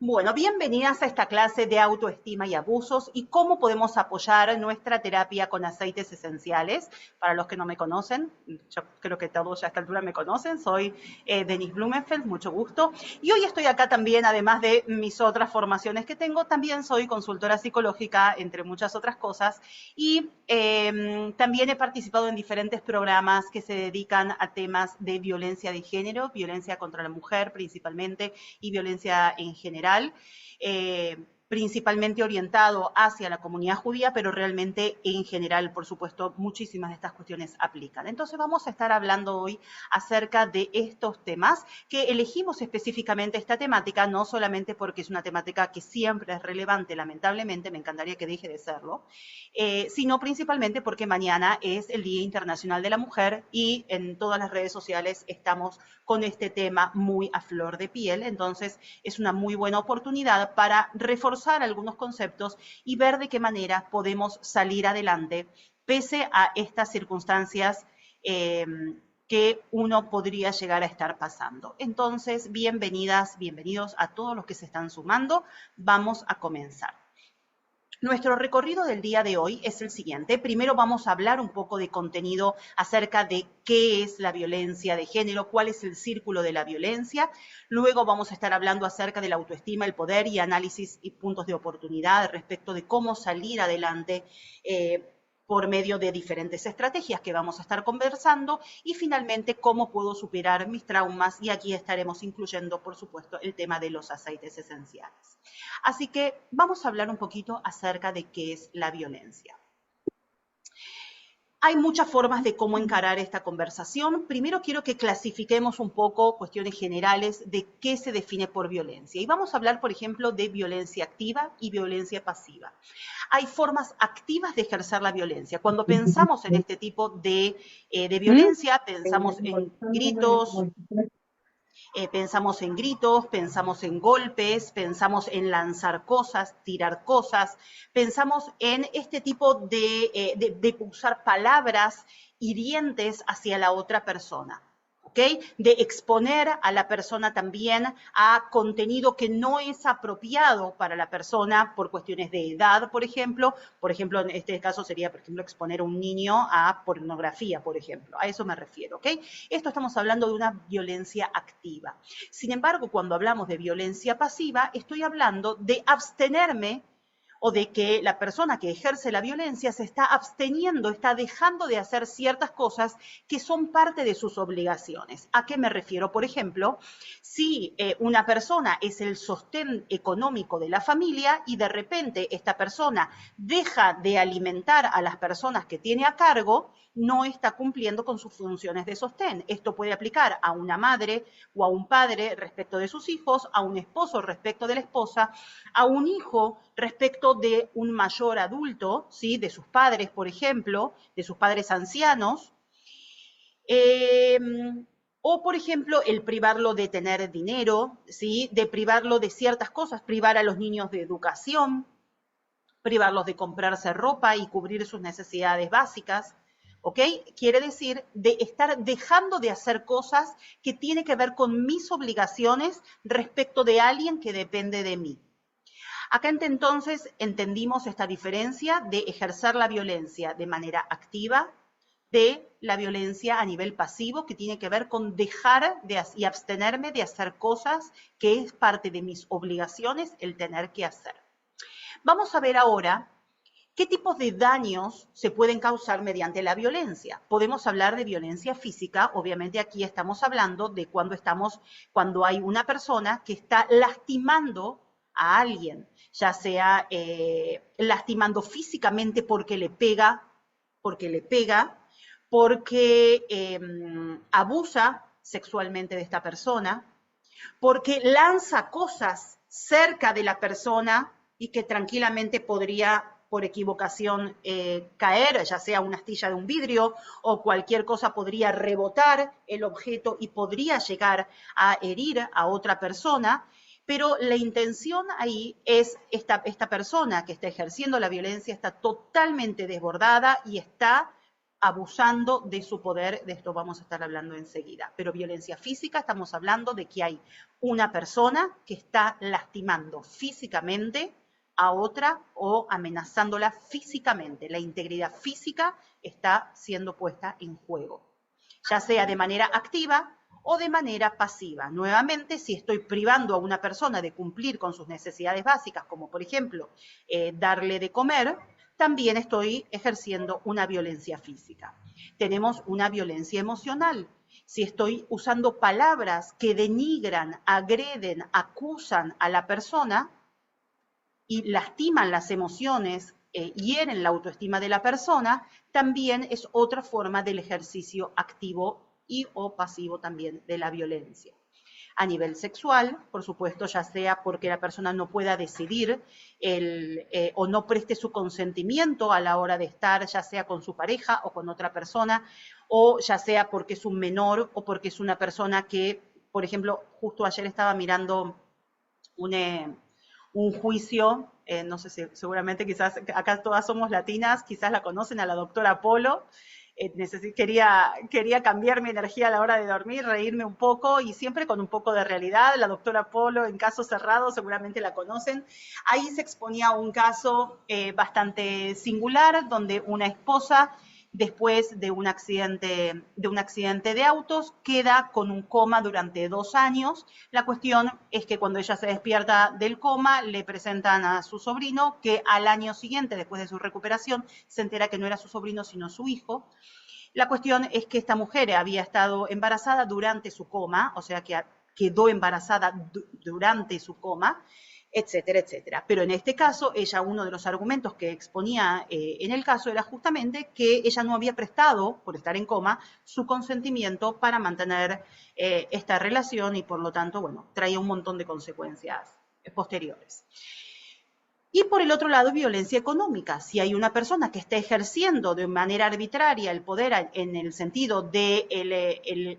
Bueno, bienvenidas a esta clase de autoestima y abusos y cómo podemos apoyar nuestra terapia con aceites esenciales. Para los que no me conocen, yo creo que todos ya a esta altura me conocen, soy Denise Blumenfeld, mucho gusto. Y hoy estoy acá también, además de mis otras formaciones que tengo, también soy consultora psicológica, entre muchas otras cosas, y también he participado en diferentes programas que se dedican a temas de violencia de género, violencia contra la mujer principalmente, y violencia en general, principalmente orientado hacia la comunidad judía, pero realmente en general, por supuesto, muchísimas de estas cuestiones aplican. Entonces vamos a estar hablando hoy acerca de estos temas, que elegimos específicamente esta temática, no solamente porque es una temática que siempre es relevante, lamentablemente, me encantaría que deje de serlo, sino principalmente porque mañana es el Día Internacional de la Mujer y en todas las redes sociales estamos con este tema muy a flor de piel. Entonces es una muy buena oportunidad para reforzar algunos conceptos y ver de qué manera podemos salir adelante pese a estas circunstancias que uno podría llegar a estar pasando. Entonces, bienvenidas, bienvenidos a todos los que se están sumando. Vamos a comenzar. Nuestro recorrido del día de hoy es el siguiente. Primero vamos a hablar un poco de contenido acerca de qué es la violencia de género, cuál es el círculo de la violencia. Luego vamos a estar hablando acerca de la autoestima, el poder y análisis y puntos de oportunidad respecto de cómo salir adelante por medio de diferentes estrategias que vamos a estar conversando y finalmente cómo puedo superar mis traumas y aquí estaremos incluyendo, por supuesto, el tema de los aceites esenciales. Así que vamos a hablar un poquito acerca de qué es la violencia. Hay muchas formas de cómo encarar esta conversación. Primero quiero que clasifiquemos un poco cuestiones generales de qué se define por violencia. Y vamos a hablar, por ejemplo, de violencia activa y violencia pasiva. Hay formas activas de ejercer la violencia. Cuando pensamos en este tipo de violencia, pensamos en gritos, pensamos en gritos, pensamos en golpes, pensamos en lanzar cosas, tirar cosas, pensamos en este tipo de usar palabras hirientes hacia la otra persona. ¿Okay? De exponer a la persona también a contenido que no es apropiado para la persona por cuestiones de edad, por ejemplo. Por ejemplo, en este caso sería, por ejemplo, exponer a un niño a pornografía, por ejemplo. A eso me refiero, ¿ok? Esto estamos hablando de una violencia activa. Sin embargo, cuando hablamos de violencia pasiva, estoy hablando de abstenerme o de que la persona que ejerce la violencia se está absteniendo, está dejando de hacer ciertas cosas que son parte de sus obligaciones. ¿A qué me refiero? Por ejemplo, si una persona es el sostén económico de la familia y de repente esta persona deja de alimentar a las personas que tiene a cargo, no está cumpliendo con sus funciones de sostén. Esto puede aplicar a una madre o a un padre respecto de sus hijos, a un esposo respecto de la esposa, a un hijo respecto de un mayor adulto, ¿sí? De sus padres, por ejemplo, de sus padres ancianos. O, por ejemplo, el privarlo de tener dinero, ¿sí? De privarlo de ciertas cosas, privar a los niños de educación, privarlos de comprarse ropa y cubrir sus necesidades básicas. ¿Ok? Quiere decir de estar dejando de hacer cosas que tienen que ver con mis obligaciones respecto de alguien que depende de mí. Acá entonces entendimos esta diferencia de ejercer la violencia de manera activa, de la violencia a nivel pasivo, que tiene que ver con dejar y abstenerme de hacer cosas que es parte de mis obligaciones el tener que hacer. Vamos a ver ahora qué tipos de daños se pueden causar mediante la violencia. Podemos hablar de violencia física, obviamente aquí estamos hablando de cuando hay una persona que está lastimando a alguien, ya sea lastimando físicamente porque le pega, porque abusa sexualmente de esta persona, porque lanza cosas cerca de la persona y que tranquilamente podría por equivocación caer, ya sea una astilla de un vidrio o cualquier cosa podría rebotar el objeto y podría llegar a herir a otra persona, pero la intención ahí es esta persona que está ejerciendo la violencia está totalmente desbordada y está abusando de su poder, de esto vamos a estar hablando enseguida. Pero violencia física, estamos hablando de que hay una persona que está lastimando físicamente a otra o amenazándola físicamente. La integridad física está siendo puesta en juego, ya sea de manera activa o de manera pasiva. Nuevamente, si estoy privando a una persona de cumplir con sus necesidades básicas, como por ejemplo darle de comer, también estoy ejerciendo una violencia física. Tenemos una violencia emocional. Si estoy usando palabras que denigran, agreden, acusan a la persona y lastiman las emociones, hieren la autoestima de la persona, también es otra forma del ejercicio activo y o pasivo también de la violencia. A nivel sexual, por supuesto, ya sea porque la persona no pueda decidir o no preste su consentimiento a la hora de estar, ya sea con su pareja o con otra persona, o ya sea porque es un menor o porque es una persona que, por ejemplo, justo ayer estaba mirando un juicio, no sé si seguramente quizás acá todas somos latinas, quizás la conocen a la doctora Polo. Quería cambiar mi energía a la hora de dormir, reírme un poco y siempre con un poco de realidad. La doctora Polo, en casos cerrados, seguramente la conocen. Ahí se exponía un caso bastante singular, donde una esposa, después de un accidente de autos, queda con un coma durante 2 años. La cuestión es que cuando ella se despierta del coma, le presentan a su sobrino, que al año siguiente, después de su recuperación, se entera que no era su sobrino, sino su hijo. La cuestión es que esta mujer había estado embarazada durante su coma, o sea que quedó embarazada durante su coma, etcétera, etcétera. Pero en este caso, ella, uno de los argumentos que exponía en el caso era justamente que ella no había prestado, por estar en coma, su consentimiento para mantener esta relación y por lo tanto, bueno, traía un montón de consecuencias posteriores. Y por el otro lado, violencia económica. Si hay una persona que está ejerciendo de manera arbitraria el poder en el sentido de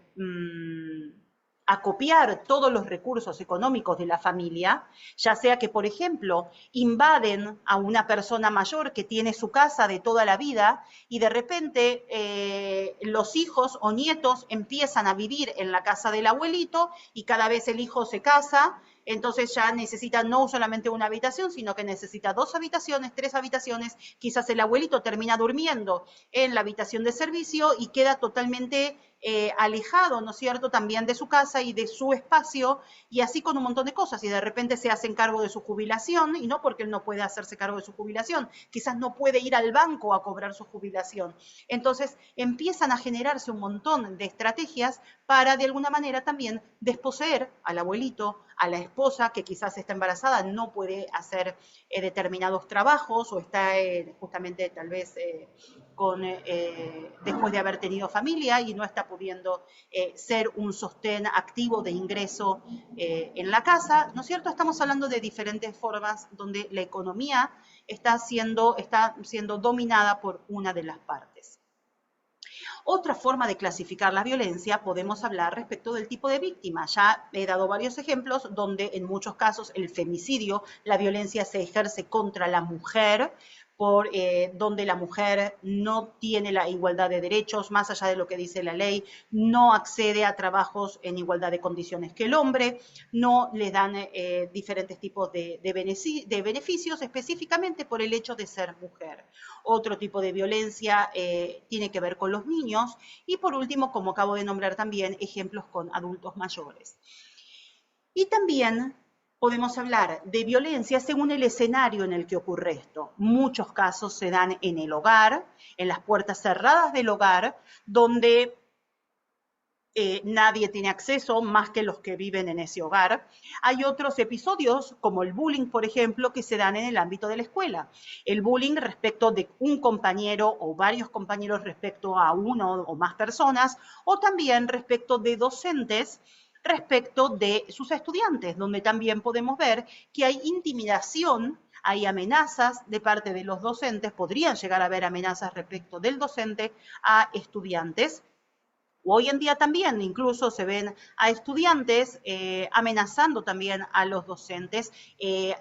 acopiar todos los recursos económicos de la familia, ya sea que, por ejemplo, invaden a una persona mayor que tiene su casa de toda la vida y de repente los hijos o nietos empiezan a vivir en la casa del abuelito y cada vez el hijo se casa, entonces ya necesita no solamente una habitación, sino que necesita 2 habitaciones, 3 habitaciones, quizás el abuelito termina durmiendo en la habitación de servicio y queda totalmente alejado, ¿no es cierto?, también de su casa y de su espacio, y así con un montón de cosas, y de repente se hacen cargo de su jubilación, y no porque él no puede hacerse cargo de su jubilación, quizás no puede ir al banco a cobrar su jubilación. Entonces empiezan a generarse un montón de estrategias para de alguna manera también desposeer al abuelito, a la esposa que quizás está embarazada, no puede hacer determinados trabajos o está justamente tal vez después de haber tenido familia y no está pudiendo ser un sostén activo de ingreso en la casa, ¿no es cierto? Estamos hablando de diferentes formas donde la economía está siendo dominada por una de las partes. Otra forma de clasificar la violencia, podemos hablar respecto del tipo de víctima. Ya he dado varios ejemplos donde en muchos casos el femicidio, la violencia se ejerce contra la mujer, donde la mujer no tiene la igualdad de derechos, más allá de lo que dice la ley, no accede a trabajos en igualdad de condiciones que el hombre, no le dan diferentes tipos de beneficios específicamente por el hecho de ser mujer. Otro tipo de violencia tiene que ver con los niños y por último, como acabo de nombrar también, ejemplos con adultos mayores. Y también podemos hablar de violencia según el escenario en el que ocurre esto. Muchos casos se dan en el hogar, en las puertas cerradas del hogar, donde nadie tiene acceso más que los que viven en ese hogar. Hay otros episodios, como el bullying, por ejemplo, que se dan en el ámbito de la escuela. El bullying respecto de un compañero o varios compañeros respecto a uno o más personas, o también respecto de docentes respecto de sus estudiantes, donde también podemos ver que hay intimidación, hay amenazas de parte de los docentes, podrían llegar a haber amenazas respecto del docente a estudiantes, Hoy en día también incluso se ven a estudiantes amenazando también a los docentes,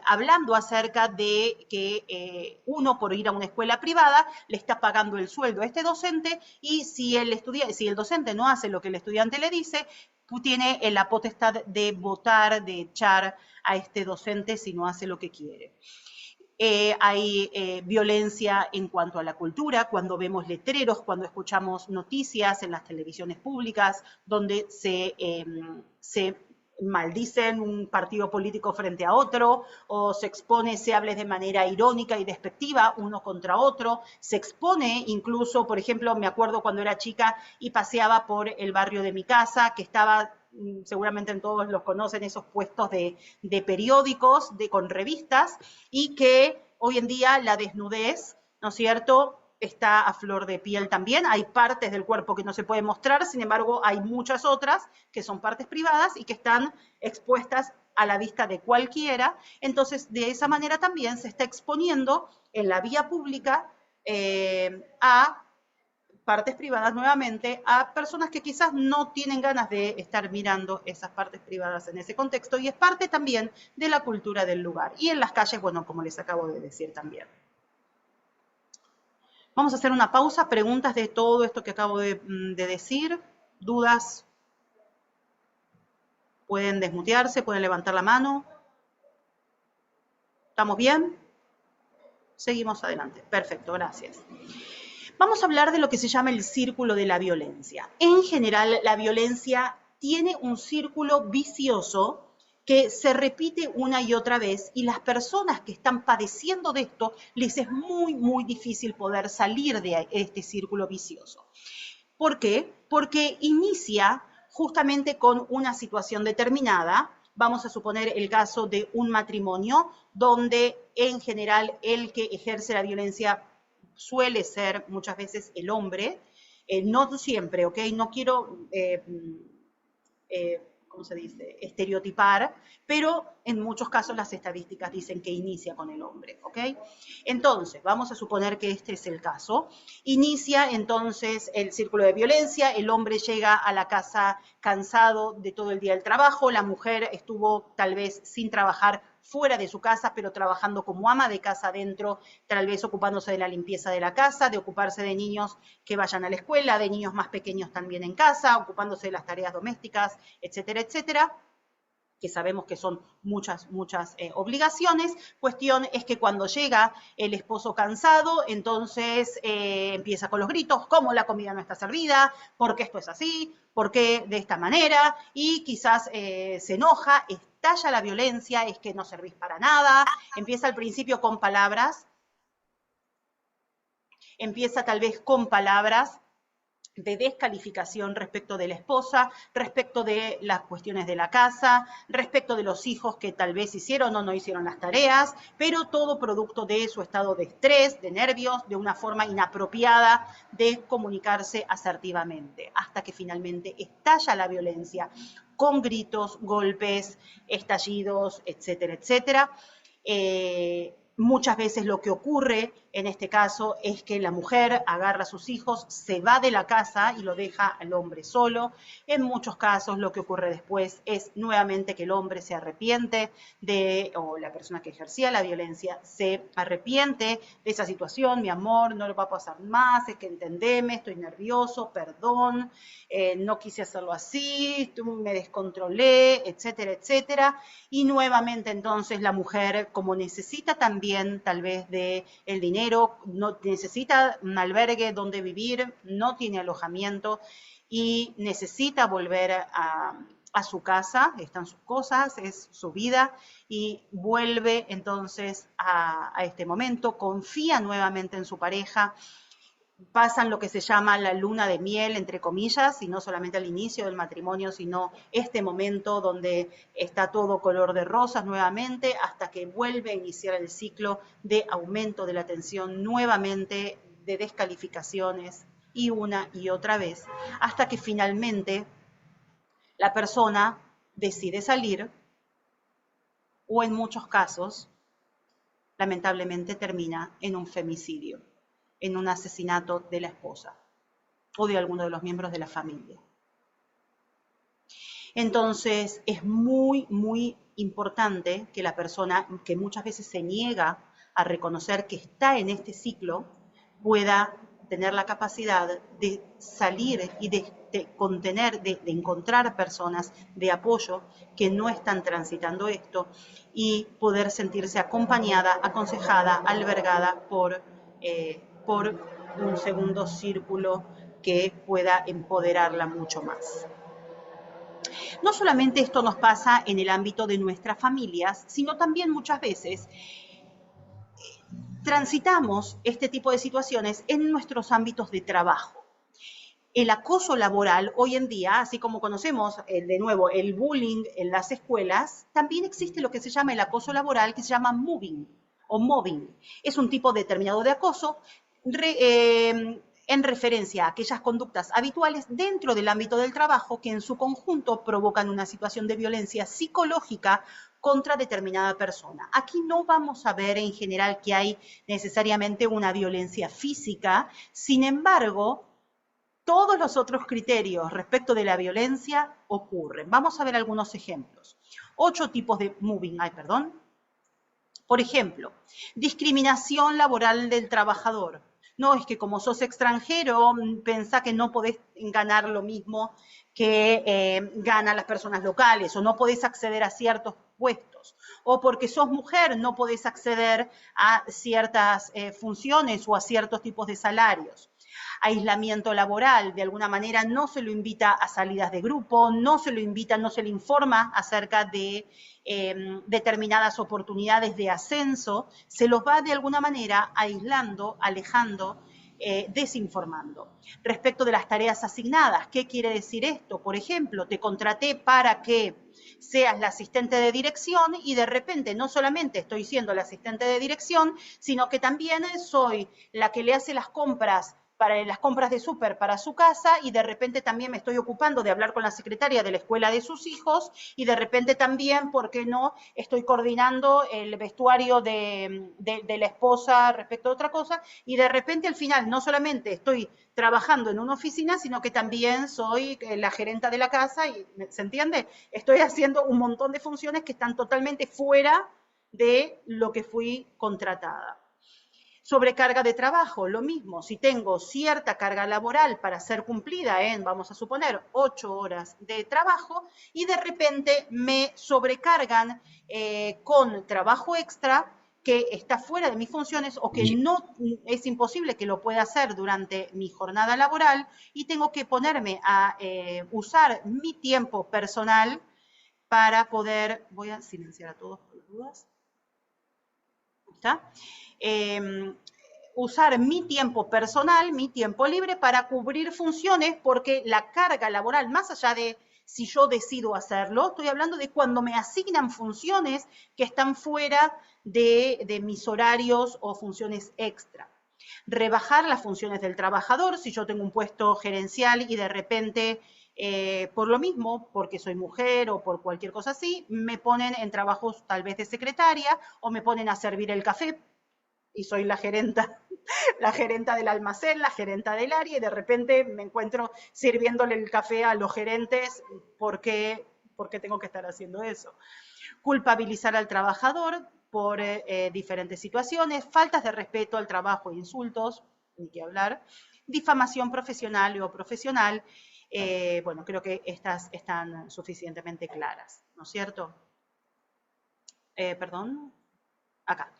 hablando acerca de que uno por ir a una escuela privada le está pagando el sueldo a este docente y si el docente no hace lo que el estudiante le dice, tiene la potestad de votar, de echar a este docente si no hace lo que quiere. Hay violencia en cuanto a la cultura, cuando vemos letreros, cuando escuchamos noticias en las televisiones públicas, donde se maldicen un partido político frente a otro, o se expone, se hable de manera irónica y despectiva uno contra otro, se expone incluso, por ejemplo, me acuerdo cuando era chica y paseaba por el barrio de mi casa, que estaba, seguramente todos los conocen, esos puestos de periódicos, con revistas, y que hoy en día la desnudez, ¿no es cierto?, está a flor de piel también. Hay partes del cuerpo que no se pueden mostrar, sin embargo, hay muchas otras que son partes privadas y que están expuestas a la vista de cualquiera. Entonces, de esa manera también se está exponiendo en la vía pública a partes privadas nuevamente, a personas que quizás no tienen ganas de estar mirando esas partes privadas en ese contexto, y es parte también de la cultura del lugar. Y en las calles, bueno, como les acabo de decir también. Vamos a hacer una pausa, preguntas de todo esto que acabo de decir, dudas, pueden desmutearse, pueden levantar la mano. ¿Estamos bien? Seguimos adelante. Perfecto, gracias. Vamos a hablar de lo que se llama el círculo de la violencia. En general, la violencia tiene un círculo vicioso que se repite una y otra vez, y las personas que están padeciendo de esto les es muy, muy difícil poder salir de este círculo vicioso. ¿Por qué? Porque inicia justamente con una situación determinada. Vamos a suponer el caso de un matrimonio donde en general el que ejerce la violencia suele ser muchas veces el hombre, no siempre, ¿ok? No quiero, ¿cómo se dice?, estereotipar, pero en muchos casos las estadísticas dicen que inicia con el hombre, ¿ok? Entonces, vamos a suponer que este es el caso. Inicia entonces el círculo de violencia, el hombre llega a la casa cansado de todo el día del trabajo, la mujer estuvo tal vez sin trabajar fuera de su casa, pero trabajando como ama de casa adentro, tal vez ocupándose de la limpieza de la casa, de ocuparse de niños que vayan a la escuela, de niños más pequeños también en casa, ocupándose de las tareas domésticas, etcétera, etcétera, que sabemos que son muchas obligaciones. Cuestión es que cuando llega el esposo cansado, entonces empieza con los gritos, ¿cómo la comida no está servida? ¿Por qué esto es así? ¿Por qué de esta manera? Y quizás se enoja, estalla la violencia, es que no servís para nada. Empieza al principio con palabras, empieza tal vez con palabras de descalificación respecto de la esposa, respecto de las cuestiones de la casa, respecto de los hijos que tal vez hicieron o no hicieron las tareas, pero todo producto de su estado de estrés, de nervios, de una forma inapropiada de comunicarse asertivamente, hasta que finalmente estalla la violencia con gritos, golpes, estallidos, etcétera, etcétera. Muchas veces lo que ocurre en este caso es que la mujer agarra a sus hijos, se va de la casa y lo deja al hombre solo. En muchos casos lo que ocurre después es nuevamente que el hombre se arrepiente o la persona que ejercía la violencia se arrepiente de esa situación. Mi amor, no lo va a pasar más, es que entendeme, estoy nervioso, perdón, no quise hacerlo así, me descontrolé, etcétera, etcétera. Y nuevamente entonces la mujer, como necesita también tal vez de el dinero, no necesita un albergue donde vivir, no tiene alojamiento y necesita volver a su casa, están sus cosas, es su vida, y vuelve entonces a este momento, confía nuevamente en su pareja. Pasan lo que se llama la luna de miel, entre comillas, y no solamente al inicio del matrimonio, sino este momento donde está todo color de rosas nuevamente, hasta que vuelve a iniciar el ciclo de aumento de la tensión, nuevamente de descalificaciones, y una y otra vez, hasta que finalmente la persona decide salir, o en muchos casos, lamentablemente termina en un femicidio, en un asesinato de la esposa o de alguno de los miembros de la familia. Entonces, es muy, muy importante que la persona que muchas veces se niega a reconocer que está en este ciclo pueda tener la capacidad de salir y de contener, de encontrar personas de apoyo que no están transitando esto y poder sentirse acompañada, aconsejada, albergada por un segundo círculo que pueda empoderarla mucho más. No solamente esto nos pasa en el ámbito de nuestras familias, sino también muchas veces transitamos este tipo de situaciones en nuestros ámbitos de trabajo. El acoso laboral hoy en día, así como conocemos de nuevo el bullying en las escuelas, también existe lo que se llama el acoso laboral, que se llama moving o mobbing. Es un tipo determinado de acoso en referencia a aquellas conductas habituales dentro del ámbito del trabajo que en su conjunto provocan una situación de violencia psicológica contra determinada persona. Aquí no vamos a ver en general que hay necesariamente una violencia física, sin embargo, todos los otros criterios respecto de la violencia ocurren. Vamos a ver algunos ejemplos. 8 tipos de moving, Por ejemplo, discriminación laboral del trabajador. No, es que como sos extranjero, pensá que no podés ganar lo mismo que ganan las personas locales, o no podés acceder a ciertos puestos, o porque sos mujer no podés acceder a ciertas funciones o a ciertos tipos de salarios. Aislamiento laboral, de alguna manera no se lo invita a salidas de grupo, no se lo invita, no se le informa acerca de determinadas oportunidades de ascenso, se los va de alguna manera aislando, alejando, desinformando. Respecto de las tareas asignadas, ¿qué quiere decir esto? Por ejemplo, te contraté para que seas la asistente de dirección y de repente no solamente estoy siendo la asistente de dirección, sino que también soy la que le hace las compras para las compras de súper para su casa y de repente también me estoy ocupando de hablar con la secretaria de la escuela de sus hijos y de repente también, ¿por qué no?, estoy coordinando el vestuario de la esposa respecto a otra cosa y de repente al final no solamente estoy trabajando en una oficina, sino que también soy la gerenta de la casa y, ¿se entiende? Estoy haciendo un montón de funciones que están totalmente fuera de lo que fui contratada. Sobrecarga de trabajo, lo mismo, si tengo cierta carga laboral para ser cumplida en, vamos a suponer, 8 horas de trabajo y de repente me sobrecargan con trabajo extra que está fuera de mis funciones o que no es imposible que lo pueda hacer durante mi jornada laboral y tengo que ponerme a usar mi tiempo personal para poder, voy a silenciar a todos por las dudas, ¿está? Usar mi tiempo personal, mi tiempo libre para cubrir funciones porque la carga laboral, más allá de si yo decido hacerlo, estoy hablando de cuando me asignan funciones que están fuera de mis horarios o funciones extra. Rebajar las funciones del trabajador, si yo tengo un puesto gerencial y de repente por lo mismo, porque soy mujer o por cualquier cosa así, me ponen en trabajos tal vez de secretaria o me ponen a servir el café y soy la gerenta del almacén, la gerenta del área y de repente me encuentro sirviéndole el café a los gerentes porque tengo que estar haciendo eso. Culpabilizar al trabajador por diferentes situaciones, faltas de respeto al trabajo e insultos, ni que hablar, difamación profesional o profesional. Bueno, creo que estas están suficientemente claras, ¿no es cierto? Perdón, acá.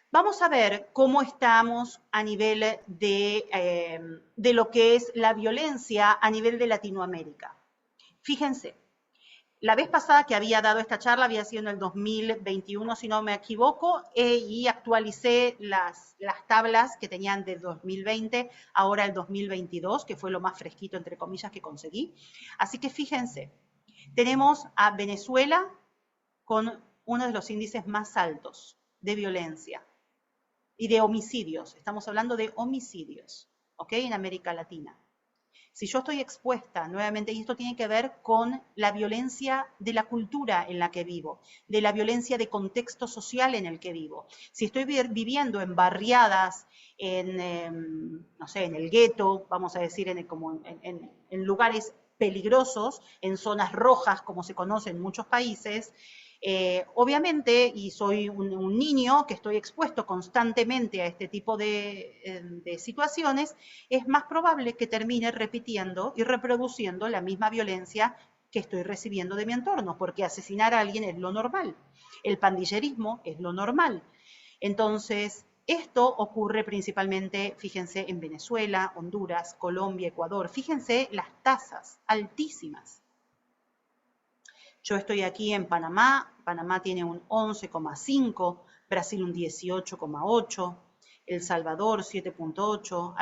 Vamos a ver cómo estamos a nivel de lo que es la violencia a nivel de Latinoamérica. Fíjense, la vez pasada que había dado esta charla había sido en el 2021, si no me equivoco, y actualicé las tablas que tenían de 2020, ahora el 2022, que fue lo más fresquito, entre comillas, que conseguí. Así que fíjense, tenemos a Venezuela con uno de los índices más altos de violencia y de homicidios. Estamos hablando de homicidios, ¿ok? En América Latina. Si yo estoy expuesta, nuevamente, y esto tiene que ver con la violencia de la cultura en la que vivo, de la violencia de contexto social en el que vivo. Si estoy viviendo en barriadas, no sé, en el gueto, vamos a decir, en lugares peligrosos, en zonas rojas, como se conoce en muchos países. Obviamente, y soy un niño que estoy expuesto constantemente a este tipo de situaciones, es más probable que termine repitiendo y reproduciendo la misma violencia que estoy recibiendo de mi entorno, porque asesinar a alguien es lo normal, el pandillerismo es lo normal. Entonces, esto ocurre principalmente, fíjense, en Venezuela, Honduras, Colombia, Ecuador. Fíjense las tasas altísimas. Yo estoy aquí en Panamá, Panamá tiene un 11,5, Brasil un 18,8, El Salvador 7,8,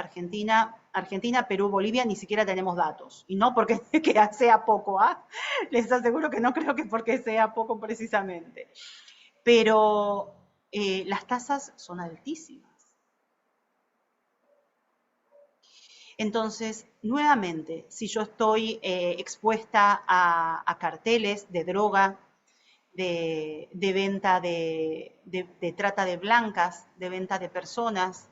Argentina, Perú, Bolivia, ni siquiera tenemos datos. Y no porque sea poco, ¿ah? Les aseguro que no creo que porque sea poco precisamente. Pero las tasas son altísimas. Entonces, nuevamente, si yo estoy expuesta a carteles de droga, de venta de trata de blancas, de venta de personas,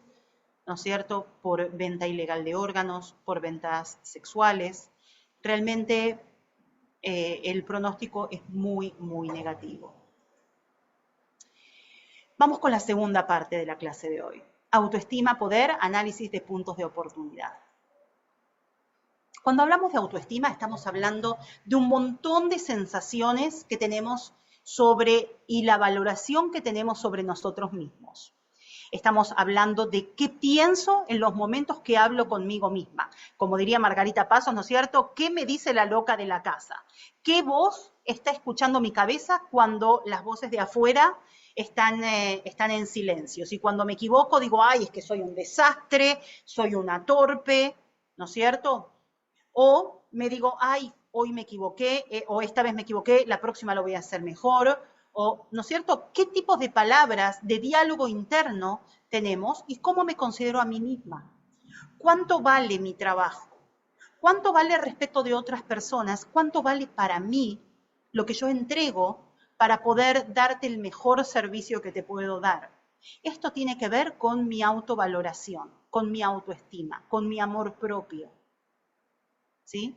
¿no es cierto?, por venta ilegal de órganos, por ventas sexuales, realmente el pronóstico es muy, muy negativo. Vamos con la segunda parte de la clase de hoy. Autoestima, poder, análisis de puntos de oportunidad. Cuando hablamos de autoestima, estamos hablando de un montón de sensaciones que tenemos sobre y la valoración que tenemos sobre nosotros mismos. Estamos hablando de qué pienso en los momentos que hablo conmigo misma. Como diría Margarita Pasos, ¿no es cierto? ¿Qué me dice la loca de la casa? ¿Qué voz está escuchando mi cabeza cuando las voces de afuera están en silencio? Y cuando me equivoco digo, ay, es que soy un desastre, soy una torpe, ¿no es cierto? O me digo, ay, hoy me equivoqué, o esta vez me equivoqué, la próxima lo voy a hacer mejor, o, ¿no es cierto?, qué tipos de palabras, de diálogo interno tenemos y cómo me considero a mí misma. ¿Cuánto vale mi trabajo? ¿Cuánto vale respecto de otras personas? ¿Cuánto vale para mí lo que yo entrego para poder darte el mejor servicio que te puedo dar? Esto tiene que ver con mi autovaloración, con mi autoestima, con mi amor propio. ¿Sí?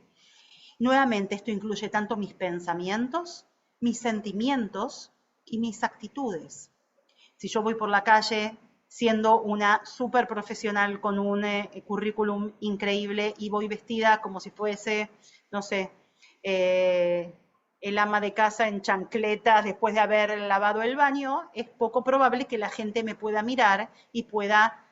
Nuevamente, esto incluye tanto mis pensamientos, mis sentimientos y mis actitudes. Si yo voy por la calle siendo una súper profesional con un currículum increíble y voy vestida como si fuese, no sé, el ama de casa en chancletas después de haber lavado el baño, es poco probable que la gente me pueda mirar y pueda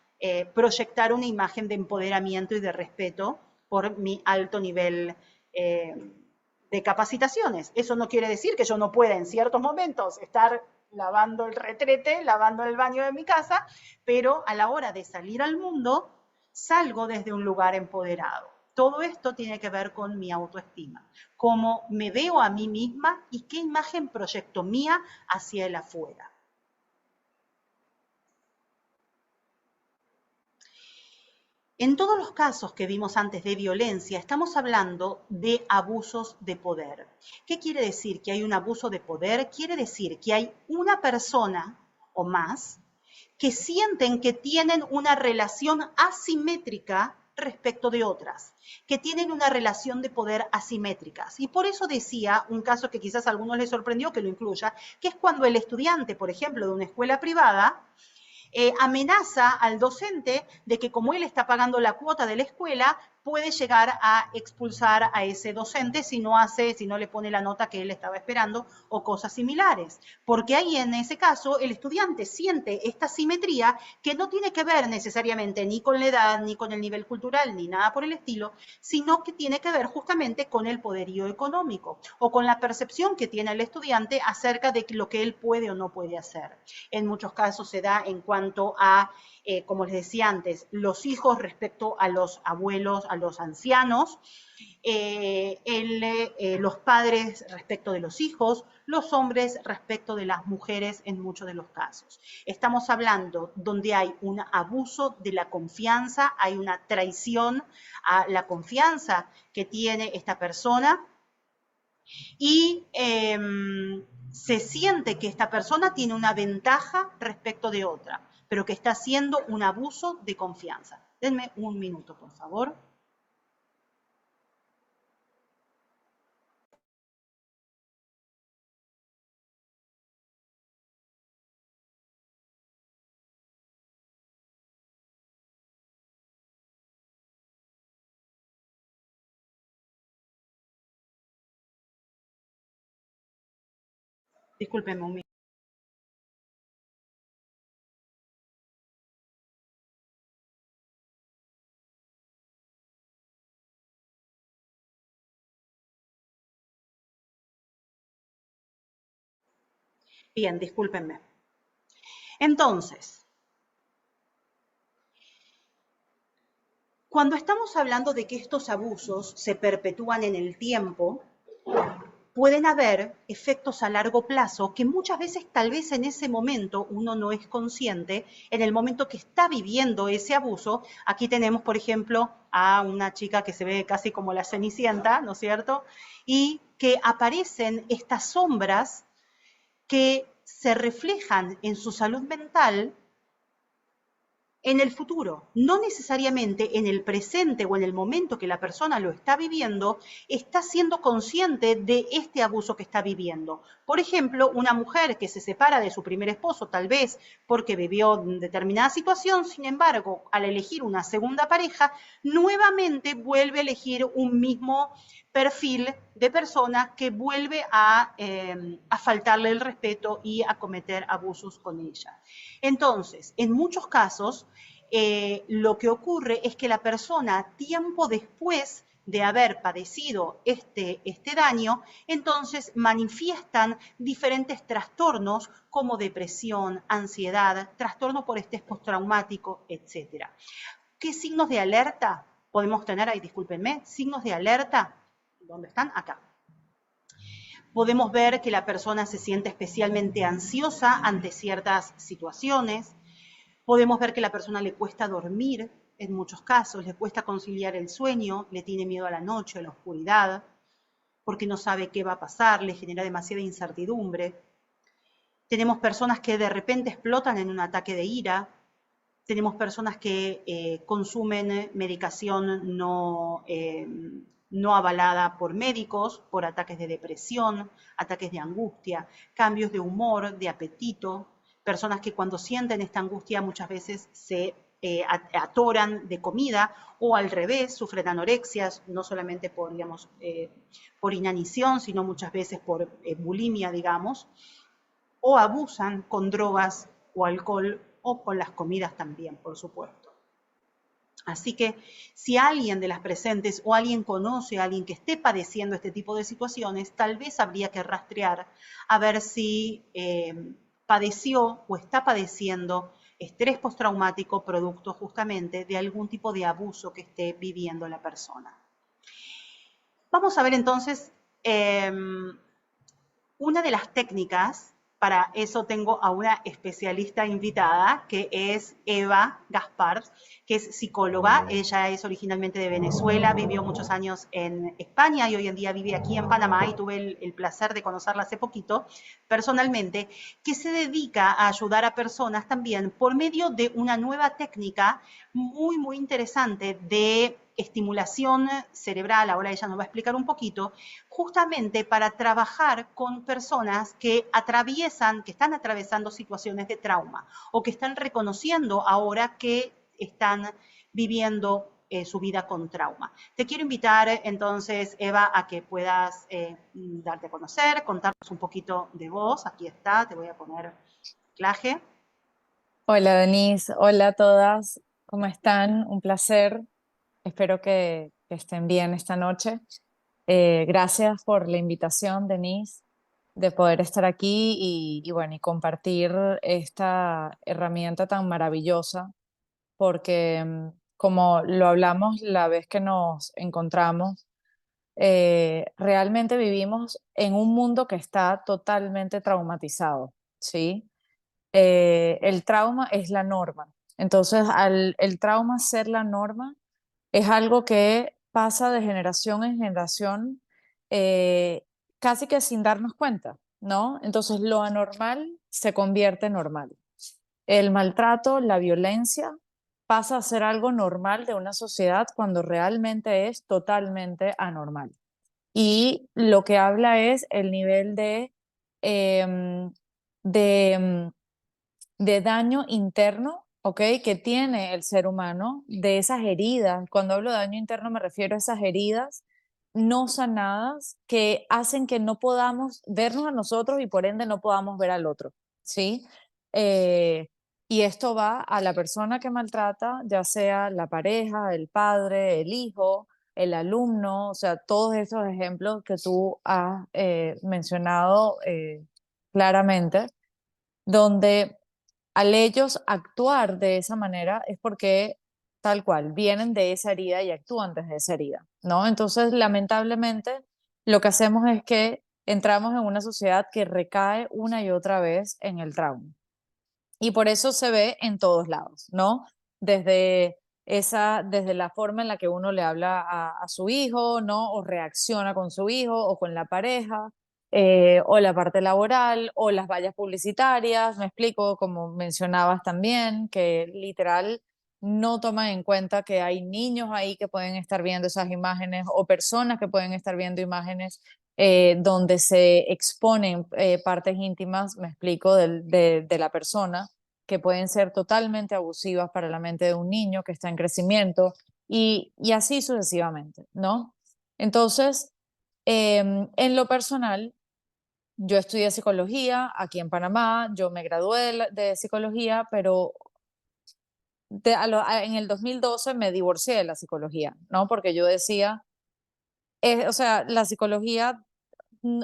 proyectar una imagen de empoderamiento y de respeto por mi alto nivel de capacitaciones. Eso no quiere decir que yo no pueda en ciertos momentos estar lavando el retrete, lavando el baño de mi casa, pero a la hora de salir al mundo, salgo desde un lugar empoderado. Todo esto tiene que ver con mi autoestima, cómo me veo a mí misma y qué imagen proyecto mía hacia el afuera. En todos los casos que vimos antes de violencia, estamos hablando de abusos de poder. ¿Qué quiere decir que hay un abuso de poder? Quiere decir que hay una persona o más que sienten que tienen una relación asimétrica respecto de otras, que tienen una relación de poder asimétricas. Y por eso decía, un caso que quizás a algunos les sorprendió que lo incluya, que es cuando el estudiante, por ejemplo, de una escuela privada, amenaza al docente de que como él está pagando la cuota de la escuela, puede llegar a expulsar a ese docente si no le pone la nota que él estaba esperando o cosas similares. Porque ahí en ese caso el estudiante siente esta simetría que no tiene que ver necesariamente ni con la edad, ni con el nivel cultural, ni nada por el estilo, sino que tiene que ver justamente con el poderío económico o con la percepción que tiene el estudiante acerca de lo que él puede o no puede hacer. En muchos casos se da en cuanto a como les decía antes, los hijos respecto a los abuelos, a los ancianos, los padres respecto de los hijos, los hombres respecto de las mujeres en muchos de los casos. Estamos hablando donde hay un abuso de la confianza, hay una traición a la confianza que tiene esta persona y se siente que esta persona tiene una ventaja respecto de otra, pero que está haciendo un abuso de confianza. Denme un minuto, por favor. Discúlpenme un minuto. Bien, discúlpenme. Entonces, cuando estamos hablando de que estos abusos se perpetúan en el tiempo, pueden haber efectos a largo plazo que muchas veces tal vez en ese momento uno no es consciente, en el momento que está viviendo ese abuso. Aquí tenemos, por ejemplo, a una chica que se ve casi como la Cenicienta, ¿no es cierto? Y que aparecen estas sombras que se reflejan en su salud mental en el futuro, no necesariamente en el presente o en el momento que la persona lo está viviendo, está siendo consciente de este abuso que está viviendo. Por ejemplo, una mujer que se separa de su primer esposo, tal vez porque vivió determinada situación, sin embargo, al elegir una segunda pareja, nuevamente vuelve a elegir un mismo perfil de persona que vuelve a faltarle el respeto y a cometer abusos con ella. Entonces, en muchos casos, lo que ocurre es que la persona, tiempo después de haber padecido este daño, entonces manifiestan diferentes trastornos como depresión, ansiedad, trastorno por estrés postraumático, etc. ¿Qué signos de alerta podemos tener ahí? Discúlpenme, signos de alerta, ¿dónde están? Acá. Podemos ver que la persona se siente especialmente ansiosa ante ciertas situaciones. Podemos ver que a la persona le cuesta dormir, en muchos casos, le cuesta conciliar el sueño, le tiene miedo a la noche, a la oscuridad, porque no sabe qué va a pasar, le genera demasiada incertidumbre. Tenemos personas que de repente explotan en un ataque de ira. Tenemos personas que consumen medicación no avalada por médicos, por ataques de depresión, ataques de angustia, cambios de humor, de apetito, personas que cuando sienten esta angustia muchas veces se atoran de comida, o al revés, sufren anorexias, no solamente por, digamos, por inanición, sino muchas veces por bulimia, digamos, o abusan con drogas o alcohol o con las comidas también, por supuesto. Así que si alguien de las presentes o alguien conoce a alguien que esté padeciendo este tipo de situaciones, tal vez habría que rastrear a ver si padeció o está padeciendo estrés postraumático producto justamente de algún tipo de abuso que esté viviendo la persona. Vamos a ver entonces una de las técnicas. Para eso tengo a una especialista invitada, que es Eva Gaspar, que es psicóloga. Ella es originalmente de Venezuela, vivió muchos años en España y hoy en día vive aquí en Panamá, y tuve el placer de conocerla hace poquito personalmente, que se dedica a ayudar a personas también por medio de una nueva técnica muy, muy interesante de estimulación cerebral. Ahora ella nos va a explicar un poquito, justamente para trabajar con personas que están atravesando situaciones de trauma, o que están reconociendo ahora que están viviendo su vida con trauma. Te quiero invitar entonces, Eva, a que puedas darte a conocer, contarnos un poquito de vos. Aquí está, te voy a poner claje. Hola Denise, hola a todas, ¿cómo están? Un placer, espero que estén bien esta noche. Gracias por la invitación, Denise, de poder estar aquí y bueno, y compartir esta herramienta tan maravillosa, porque como lo hablamos la vez que nos encontramos, realmente vivimos en un mundo que está totalmente traumatizado, ¿sí? El trauma es la norma. Entonces, al el trauma ser la norma, es algo que pasa de generación en generación, eh, casi que sin darnos cuenta, ¿no? Entonces, lo anormal se convierte en normal. El maltrato, la violencia, pasa a ser algo normal de una sociedad cuando realmente es totalmente anormal. Y lo que habla es el nivel em, de, em, de daño interno, ¿ok? Que tiene el ser humano, de esas heridas. Cuando hablo de daño interno me refiero a esas heridas no sanadas que hacen que no podamos vernos a nosotros y por ende no podamos ver al otro, ¿sí? Eh, y esto va a la persona que maltrata, ya sea la pareja, el padre, el hijo, el alumno, o sea, todos esos ejemplos que tú has mencionado claramente, donde al ellos actuar de esa manera es porque tal cual vienen de esa herida y actúan desde esa herida, ¿no? Entonces, lamentablemente, lo que hacemos es que entramos en una sociedad que recae una y otra vez en el trauma. Y por eso se ve en todos lados, ¿no? Desde desde la forma en la que uno le habla a su hijo, ¿no? O reacciona con su hijo o con la pareja, o la parte laboral, o las vallas publicitarias, me explico, como mencionabas también, que literal no toman en cuenta que hay niños ahí que pueden estar viendo esas imágenes o personas que pueden estar viendo imágenes donde se exponen partes íntimas, me explico, de la persona, que pueden ser totalmente abusivas para la mente de un niño que está en crecimiento y así sucesivamente, ¿no? Entonces, en lo personal, yo estudié psicología aquí en Panamá, yo me gradué de psicología, pero en el 2012 me divorcié de la psicología, ¿no? Porque yo decía, o sea, la psicología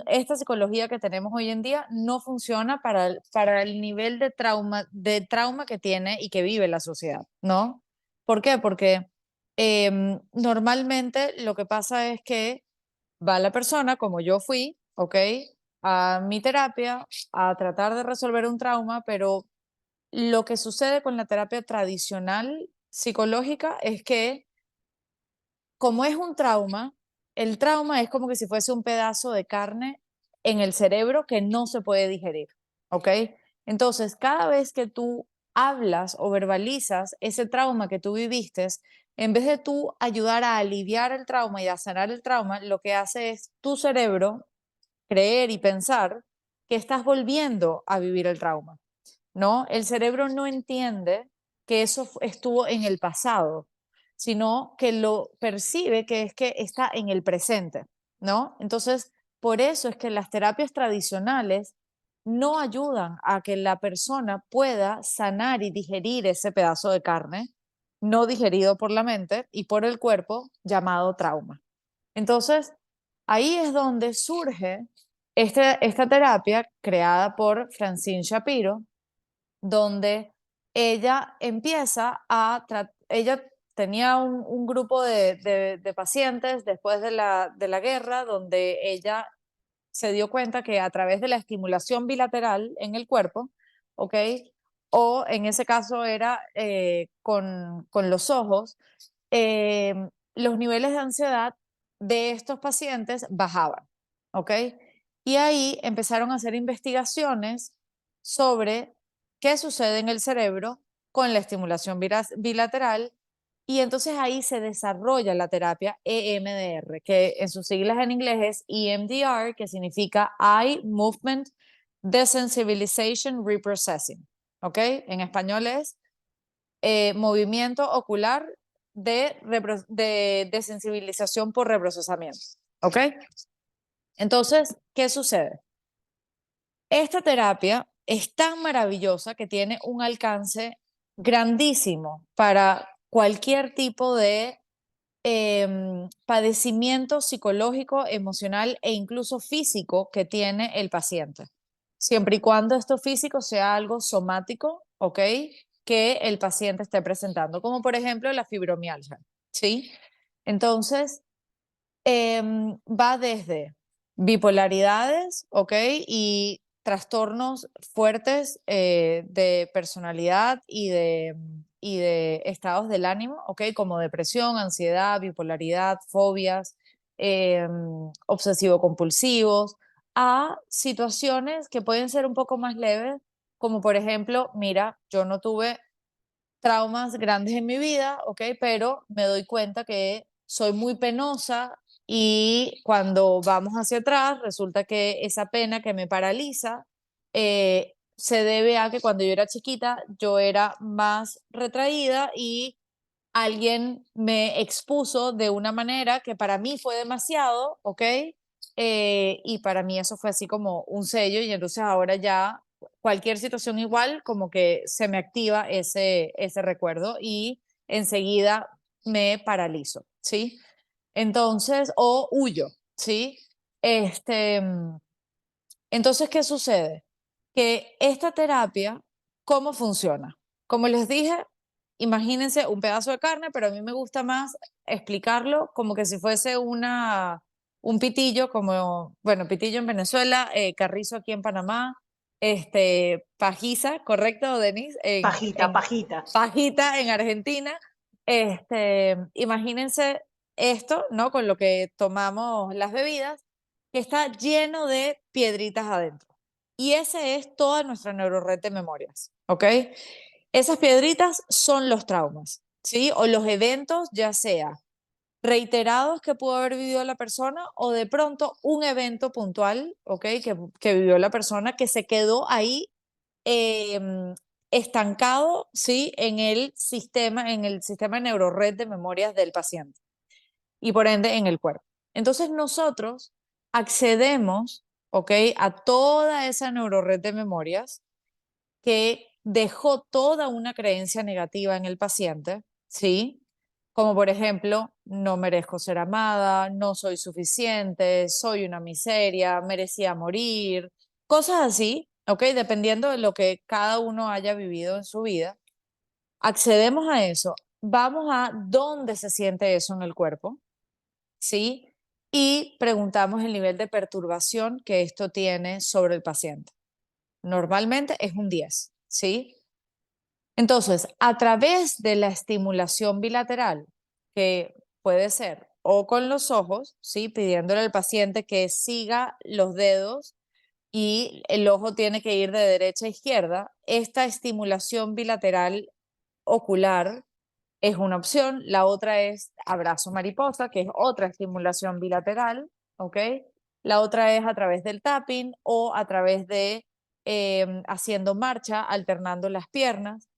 esta psicología que tenemos hoy en día no funciona para el nivel de trauma que tiene y que vive la sociedad, ¿no? ¿Por qué? Porque normalmente lo que pasa es que va la persona, como yo fui, ¿ok? A mi terapia, a tratar de resolver un trauma, pero lo que sucede con la terapia tradicional psicológica es que como es un trauma, el trauma es como que si fuese un pedazo de carne en el cerebro que no se puede digerir, ¿ok? Entonces, cada vez que tú hablas o verbalizas ese trauma que tú viviste, en vez de tú ayudar a aliviar el trauma y a sanar el trauma, lo que hace es tu cerebro creer y pensar que estás volviendo a vivir el trauma. ¿No? El cerebro no entiende que eso estuvo en el pasado, sino que lo percibe que es que está en el presente, ¿no? Entonces, por eso es que las terapias tradicionales no ayudan a que la persona pueda sanar y digerir ese pedazo de carne no digerido por la mente y por el cuerpo llamado trauma. Entonces, ahí es donde surge esta terapia creada por Francine Shapiro, donde ella empieza ella tenía un grupo de pacientes después de la guerra, donde ella se dio cuenta que a través de la estimulación bilateral en el cuerpo, ¿ok? O en ese caso era con los ojos, eh, los niveles de ansiedad de estos pacientes bajaban, ¿ok? Y ahí empezaron a hacer investigaciones sobre qué sucede en el cerebro con la estimulación bilateral y entonces ahí se desarrolla la terapia EMDR, que en sus siglas en inglés es EMDR, que significa Eye Movement Desensibilization Reprocessing, ¿ok? En español es movimiento ocular de desensibilización por reprocesamiento, ¿ok? Entonces, ¿qué sucede? Esta terapia es tan maravillosa que tiene un alcance grandísimo para cualquier tipo de padecimiento psicológico, emocional e incluso físico que tiene el paciente. Siempre y cuando esto físico sea algo somático, ¿ok? Que el paciente esté presentando, como por ejemplo la fibromialgia, ¿sí? Entonces, va desde bipolaridades, ¿ok? Y trastornos fuertes de personalidad y de estados del ánimo, ¿ok? Como depresión, ansiedad, bipolaridad, fobias, obsesivo-compulsivos, a situaciones que pueden ser un poco más leves, como por ejemplo, mira, yo no tuve traumas grandes en mi vida, ¿ok? Pero me doy cuenta que soy muy penosa y cuando vamos hacia atrás resulta que esa pena que me paraliza se debe a que cuando yo era chiquita yo era más retraída y alguien me expuso de una manera que para mí fue demasiado, ¿ok? Y para mí eso fue así como un sello y entonces ahora ya cualquier situación igual como que se me activa ese recuerdo y enseguida me paralizo, ¿sí? Entonces, o huyo, ¿sí? Este, entonces, ¿qué sucede? Que esta terapia, ¿cómo funciona? Como les dije, imagínense un pedazo de carne, pero a mí me gusta más explicarlo como que si fuese un pitillo, como, bueno, pitillo en Venezuela, carrizo aquí en Panamá, pajiza, ¿correcto, Denise? Pajita, pajita. Fajita en Argentina. Imagínense esto, ¿no? Con lo que tomamos las bebidas, que está lleno de piedritas adentro. Y ese es toda nuestra neurored de memorias, ¿ok? Esas piedritas son los traumas, ¿sí? O los eventos, ya sea reiterados que pudo haber vivido la persona o de pronto un evento puntual, ¿ok? Que vivió la persona que se quedó ahí em, estancado, ¿sí? En el sistema neurored de memorias del paciente y por ende en el cuerpo. Entonces nosotros accedemos, ¿ok? A toda esa neurored de memorias que dejó toda una creencia negativa en el paciente, ¿sí? Como por ejemplo, no merezco ser amada, no soy suficiente, soy una miseria, merecía morir, cosas así, ¿ok? Dependiendo de lo que cada uno haya vivido en su vida, accedemos a eso, vamos a dónde se siente eso en el cuerpo, ¿sí? Y preguntamos el nivel de perturbación que esto tiene sobre el paciente. Normalmente es un 10, ¿sí? Entonces, a través de la estimulación bilateral, que puede ser o con los ojos, ¿sí? Pidiéndole al paciente que siga los dedos y el ojo tiene que ir de derecha a izquierda, esta estimulación bilateral ocular es una opción. La otra es abrazo mariposa, que es otra estimulación bilateral, ¿ok? La otra es a través del tapping o a través de haciendo marcha, alternando las piernas.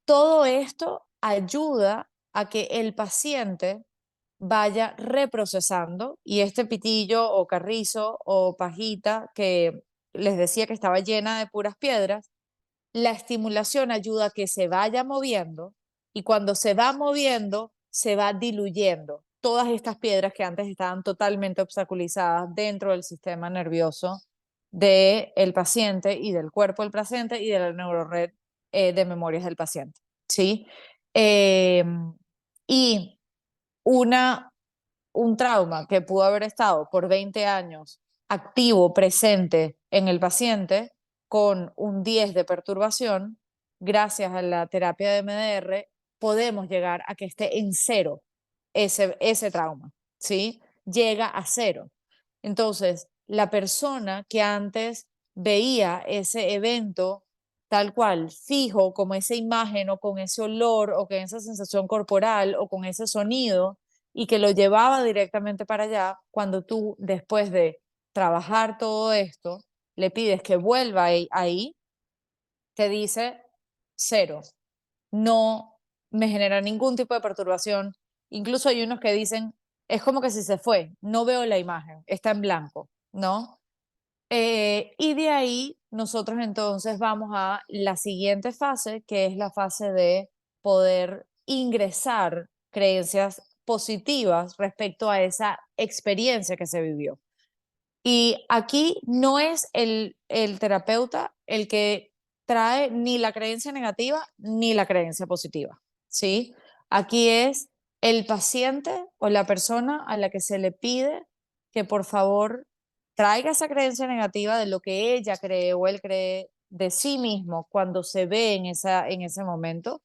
Todo esto ayuda a que el paciente vaya reprocesando y este pitillo o carrizo o pajita que les decía que estaba llena de puras piedras, la estimulación ayuda a que se vaya moviendo y cuando se va moviendo, se va diluyendo todas estas piedras que antes estaban totalmente obstaculizadas dentro del sistema nervioso del paciente y del cuerpo del paciente y de la neurored de memorias del paciente. ¿Sí? Em, y una, un trauma que pudo haber estado por 20 años activo, presente en el paciente, con un 10 de perturbación, gracias a la terapia de MDR, podemos llegar a que esté en cero ese trauma, ¿sí? Llega a cero. Entonces, la persona que antes veía ese evento tal cual, fijo, como esa imagen o con ese olor o con esa sensación corporal o con ese sonido, y que lo llevaba directamente para allá, cuando tú, después de trabajar todo esto, le pides que vuelva ahí, te dice cero, no me genera ningún tipo de perturbación. Incluso hay unos que dicen, es como que si se fue, no veo la imagen, está en blanco, ¿no? Y de ahí nosotros entonces vamos a la siguiente fase, que es la fase de poder ingresar creencias positivas respecto a esa experiencia que se vivió. Y aquí no es el terapeuta el que trae ni la creencia negativa ni la creencia positiva, ¿sí? Aquí es el paciente o la persona a la que se le pide que por favor traiga esa creencia negativa de lo que ella cree o él cree de sí mismo cuando se ve en ese momento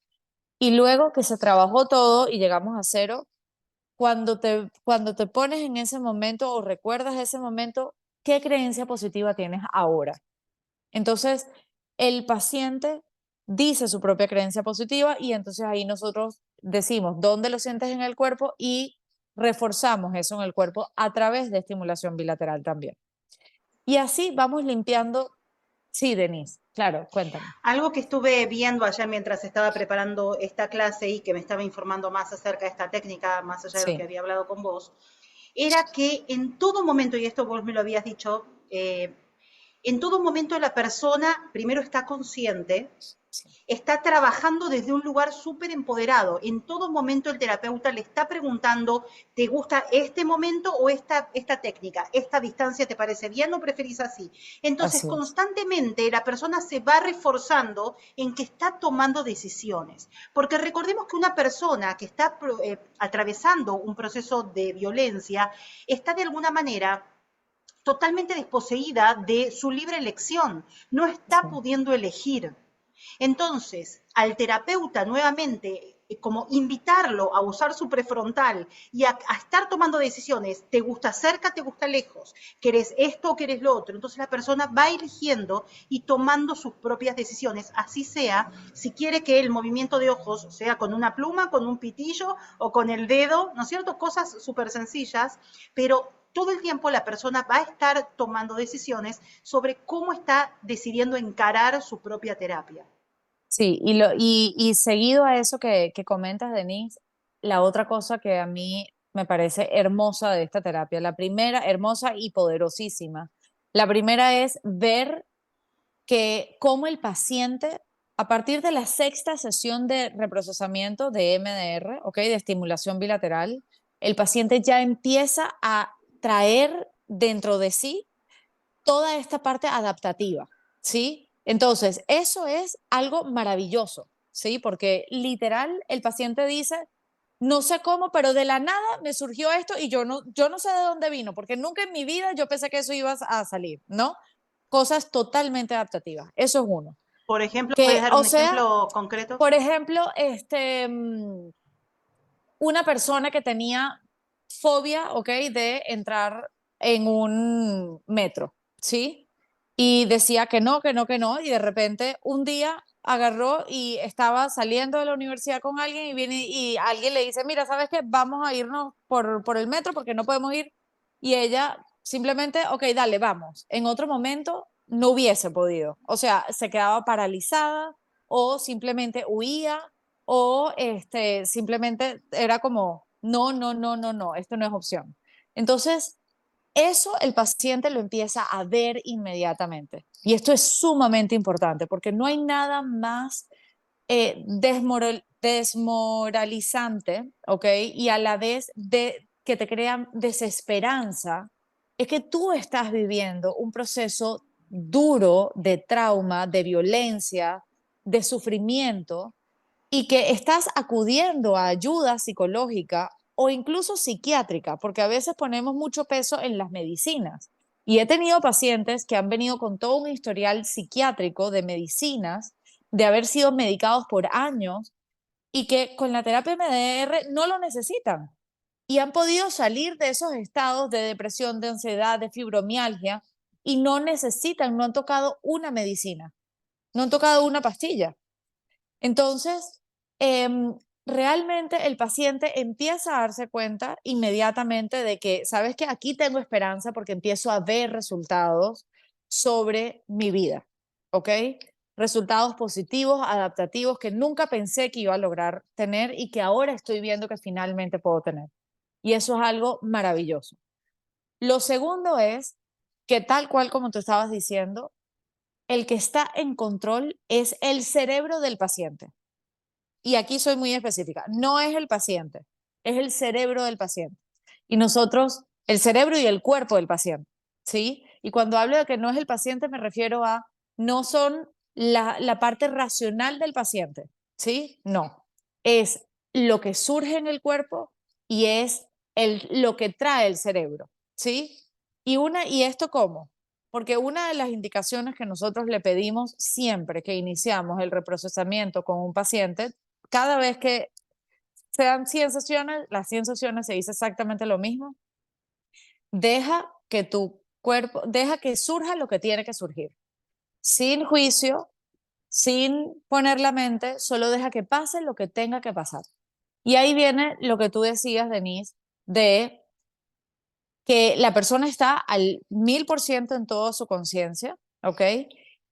y luego que se trabajó todo y llegamos a cero, cuando te pones en ese momento o recuerdas ese momento, ¿qué creencia positiva tienes ahora? Entonces, el paciente dice su propia creencia positiva y entonces ahí nosotros decimos dónde lo sientes en el cuerpo y reforzamos eso en el cuerpo a través de estimulación bilateral también. Y así vamos limpiando Sí, Denise, claro, cuéntame. Algo que estuve viendo allá mientras estaba preparando esta clase y que me estaba informando más acerca de esta técnica, más allá de lo que Sí, había hablado con vos, era que en todo momento, y esto vos me lo habías dicho, en todo momento la persona primero está consciente, sí, está trabajando desde un lugar súper empoderado. En todo momento el terapeuta le está preguntando, ¿te gusta este momento o esta técnica? ¿Esta distancia te parece bien o preferís así? Entonces, así es. constantemente la persona se va reforzando en que está tomando decisiones. Porque recordemos que una persona que está atravesando un proceso de violencia está de alguna manera totalmente desposeída de su libre elección, no está Sí, pudiendo elegir. Entonces, al terapeuta nuevamente, como invitarlo a usar su prefrontal y a estar tomando decisiones, ¿te gusta cerca, te gusta lejos? ¿Querés esto o querés lo otro? Entonces la persona va eligiendo y tomando sus propias decisiones, así sea, si quiere que el movimiento de ojos sea con una pluma, con un pitillo o con el dedo, ¿no es cierto? Cosas súper sencillas, pero todo el tiempo la persona va a estar tomando decisiones sobre cómo está decidiendo encarar su propia terapia. sí, y seguido a eso que comentas, Denise, la otra cosa que a mí me parece hermosa de esta terapia, la primera, hermosa y poderosísima, la primera es ver que cómo el paciente, a partir de la sexta sesión de reprocesamiento de MDR, ¿ok? De estimulación bilateral, el paciente ya empieza a traer dentro de sí toda esta parte adaptativa, ¿sí? Entonces, eso es algo maravilloso, ¿sí? Porque literal el paciente dice, no sé cómo, pero de la nada me surgió esto y yo no sé de dónde vino, porque nunca en mi vida yo pensé que eso iba a salir, ¿no? Cosas totalmente adaptativas. Eso es uno. Por ejemplo, ¿puedes Que, dar o un sea, ejemplo concreto? por ejemplo, una persona que tenía fobia, ¿ok? De entrar en un metro, ¿sí? Y decía que no, que no, que no, y de repente un día agarró y estaba saliendo de la universidad con alguien y viene y alguien le dice, mira, ¿sabes qué? Vamos a irnos por el metro porque no podemos ir. Y ella simplemente, ok, dale, vamos. En otro momento no hubiese podido. O sea, se quedaba paralizada o simplemente huía o simplemente era como, no, no, no, no, no, esto no es opción. Entonces, eso el paciente lo empieza a ver inmediatamente. Y esto es sumamente importante porque no hay nada más desmoralizante, ¿ok? Y a la vez que te crea desesperanza, es que tú estás viviendo un proceso duro de trauma, de violencia, de sufrimiento, y que estás acudiendo a ayuda psicológica o incluso psiquiátrica, porque a veces ponemos mucho peso en las medicinas. Y he tenido pacientes que han venido con todo un historial psiquiátrico de medicinas, de haber sido medicados por años y que con la terapia MDR no lo necesitan. Y han podido salir de esos estados de depresión, de ansiedad, de fibromialgia y no necesitan, no han tocado una medicina, no han tocado una pastilla. Entonces, realmente el paciente empieza a darse cuenta inmediatamente de que, sabes que aquí tengo esperanza porque empiezo a ver resultados sobre mi vida, ¿ok? Resultados positivos, adaptativos que nunca pensé que iba a lograr tener y que ahora estoy viendo que finalmente puedo tener. Y eso es algo maravilloso. Lo segundo es que tal cual como tú estabas diciendo, el que está en control es el cerebro del paciente. Y aquí soy muy específica, no es el paciente, es el cerebro del paciente. Y nosotros, el cerebro y el cuerpo del paciente, ¿sí? Y cuando hablo de que no es el paciente, me refiero a, no son la parte racional del paciente, ¿sí? No, es lo que surge en el cuerpo y es lo que trae el cerebro, ¿sí? ¿Y esto cómo? Porque una de las indicaciones que nosotros le pedimos siempre que iniciamos el reprocesamiento con un paciente, cada vez que sean 100 sesiones, las 100 sesiones se dice exactamente lo mismo. Deja que tu cuerpo, deja que surja lo que tiene que surgir. Sin juicio, sin poner la mente, solo deja que pase lo que tenga que pasar. Y ahí viene lo que tú decías, Denise, de que la persona está al 1000% en toda su conciencia, ¿ok?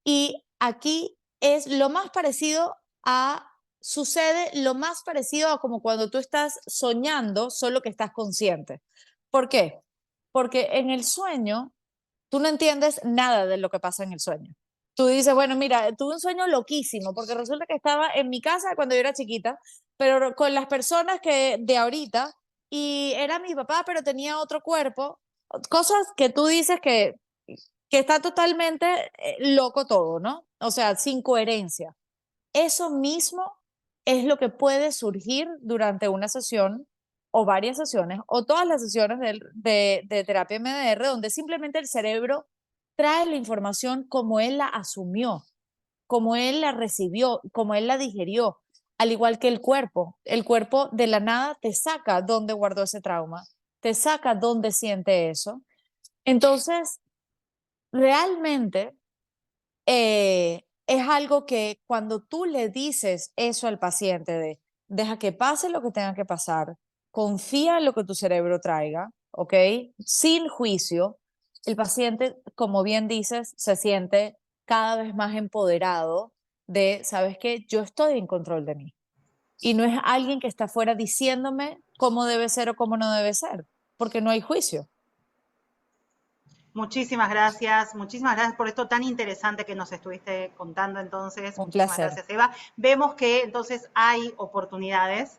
Y aquí es lo más parecido a, sucede lo más parecido a como cuando tú estás soñando, solo que estás consciente. ¿Por qué? Porque en el sueño tú no entiendes nada de lo que pasa en el sueño. Tú dices, bueno, mira, tuve un sueño loquísimo, porque resulta que estaba en mi casa cuando yo era chiquita, pero con las personas que de ahorita, y era mi papá, pero tenía otro cuerpo, cosas que tú dices que está totalmente loco todo, ¿no? O sea, sin coherencia. Eso mismo es lo que puede surgir durante una sesión o varias sesiones o todas las sesiones de terapia MDR, donde simplemente el cerebro trae la información como él la asumió, como él la recibió, como él la digerió, al igual que el cuerpo. El cuerpo de la nada te saca dónde guardó ese trauma, te saca dónde siente eso. Entonces, realmente es algo que cuando tú le dices eso al paciente de deja que pase lo que tenga que pasar, confía en lo que tu cerebro traiga, ¿ok? Sin juicio, el paciente, como bien dices, se siente cada vez más empoderado de, ¿sabes qué? Yo estoy en control de mí. Y no es alguien que está afuera diciéndome cómo debe ser o cómo no debe ser, porque no hay juicio. Muchísimas gracias por esto tan interesante que nos estuviste contando entonces. Un Muchísimas placer. gracias, Eva. Vemos que entonces hay oportunidades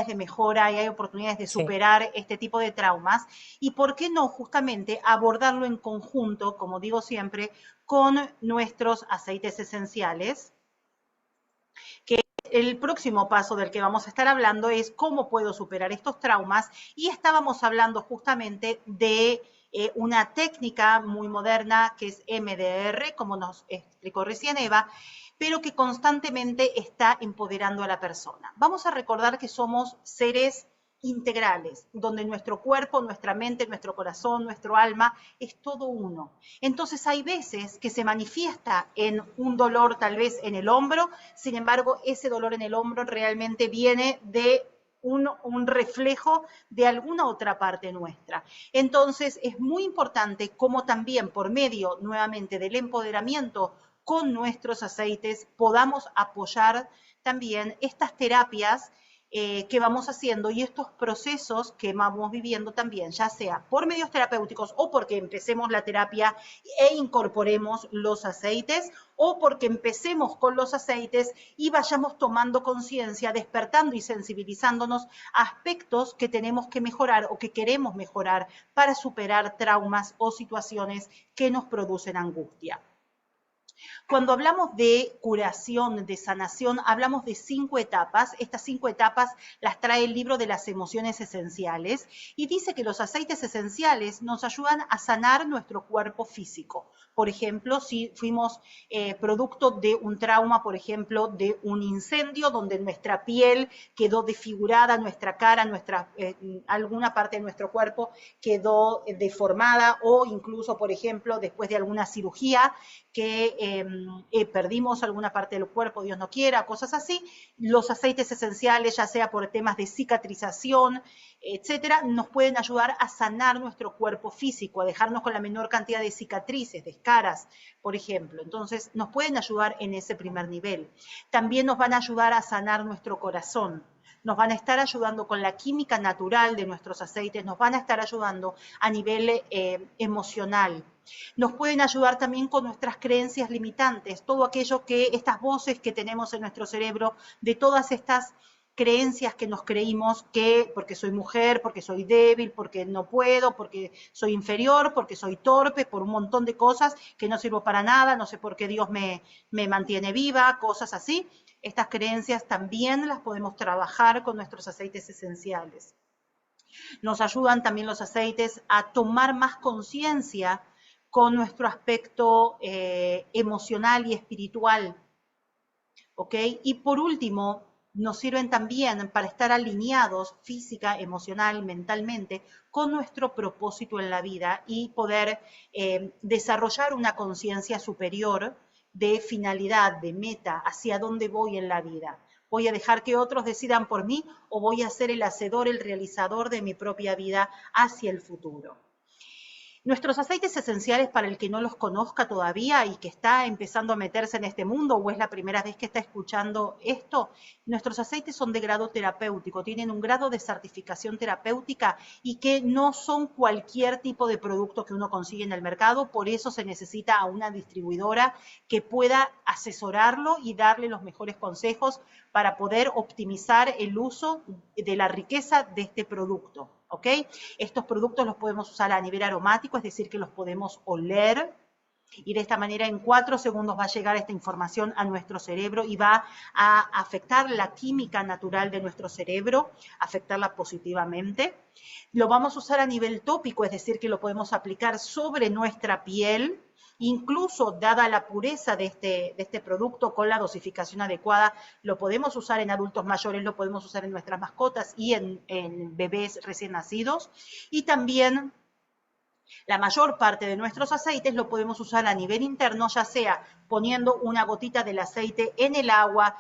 de mejora y hay oportunidades de Sí. superar este tipo de traumas y por qué no justamente abordarlo en conjunto, como digo siempre, con nuestros aceites esenciales. El próximo paso del que vamos a estar hablando es cómo puedo superar estos traumas y estábamos hablando justamente de una técnica muy moderna que es MDR, como nos explicó recién Eva, pero que constantemente está empoderando a la persona. Vamos a recordar que somos seres integrales, donde nuestro cuerpo, nuestra mente, nuestro corazón, nuestro alma es todo uno. Entonces hay veces que se manifiesta en un dolor tal vez en el hombro, sin embargo ese dolor en el hombro realmente viene de un reflejo de alguna otra parte nuestra. Entonces es muy importante como también por medio nuevamente del empoderamiento con nuestros aceites podamos apoyar también estas terapias que vamos haciendo y estos procesos que vamos viviendo también, ya sea por medios terapéuticos o porque empecemos la terapia e incorporemos los aceites o porque empecemos con los aceites y vayamos tomando conciencia, despertando y sensibilizándonos a aspectos que tenemos que mejorar o que queremos mejorar para superar traumas o situaciones que nos producen angustia. Cuando hablamos de curación, de sanación, hablamos de 5 etapas. Estas 5 etapas las trae el libro de las emociones esenciales y dice que los aceites esenciales nos ayudan a sanar nuestro cuerpo físico. Por ejemplo, si fuimos producto de un trauma, por ejemplo, de un incendio donde nuestra piel quedó desfigurada, nuestra cara, alguna parte de nuestro cuerpo quedó deformada o incluso, por ejemplo, después de alguna cirugía, que perdimos alguna parte del cuerpo, Dios no quiera, cosas así. Los aceites esenciales, ya sea por temas de cicatrización, etcétera, nos pueden ayudar a sanar nuestro cuerpo físico, a dejarnos con la menor cantidad de cicatrices, de escaras, por ejemplo. Entonces, nos pueden ayudar en ese primer nivel. También nos van a ayudar a sanar nuestro corazón. Nos van a estar ayudando con la química natural de nuestros aceites, nos van a estar ayudando a nivel emocional. Nos pueden ayudar también con nuestras creencias limitantes, todo aquello que, estas voces que tenemos en nuestro cerebro, de todas estas creencias que nos creímos que porque soy mujer, porque soy débil, porque no puedo, porque soy inferior, porque soy torpe, por un montón de cosas que no sirvo para nada, no sé por qué Dios me mantiene viva, cosas así. Estas creencias también las podemos trabajar con nuestros aceites esenciales. Nos ayudan también los aceites a tomar más conciencia con nuestro aspecto emocional y espiritual, ¿ok? Y por último, nos sirven también para estar alineados física, emocional, mentalmente con nuestro propósito en la vida y poder desarrollar una conciencia superior de finalidad, de meta, hacia dónde voy en la vida. ¿Voy a dejar que otros decidan por mí o voy a ser el hacedor, el realizador de mi propia vida hacia el futuro? Nuestros aceites esenciales, para el que no los conozca todavía y que está empezando a meterse en este mundo o es la primera vez que está escuchando esto, nuestros aceites son de grado terapéutico, tienen un grado de certificación terapéutica y que no son cualquier tipo de producto que uno consigue en el mercado, por eso se necesita a una distribuidora que pueda asesorarlo y darle los mejores consejos para poder optimizar el uso de la riqueza de este producto. ¿Ok? Estos productos los podemos usar a nivel aromático, es decir, que los podemos oler y de esta manera en 4 segundos va a llegar esta información a nuestro cerebro y va a afectar la química natural de nuestro cerebro, afectarla positivamente. Lo vamos a usar a nivel tópico, es decir, que lo podemos aplicar sobre nuestra piel, incluso dada la pureza de este producto, con la dosificación adecuada, lo podemos usar en adultos mayores, lo podemos usar en nuestras mascotas y en bebés recién nacidos. Y también la mayor parte de nuestros aceites lo podemos usar a nivel interno, ya sea poniendo una gotita del aceite en el agua,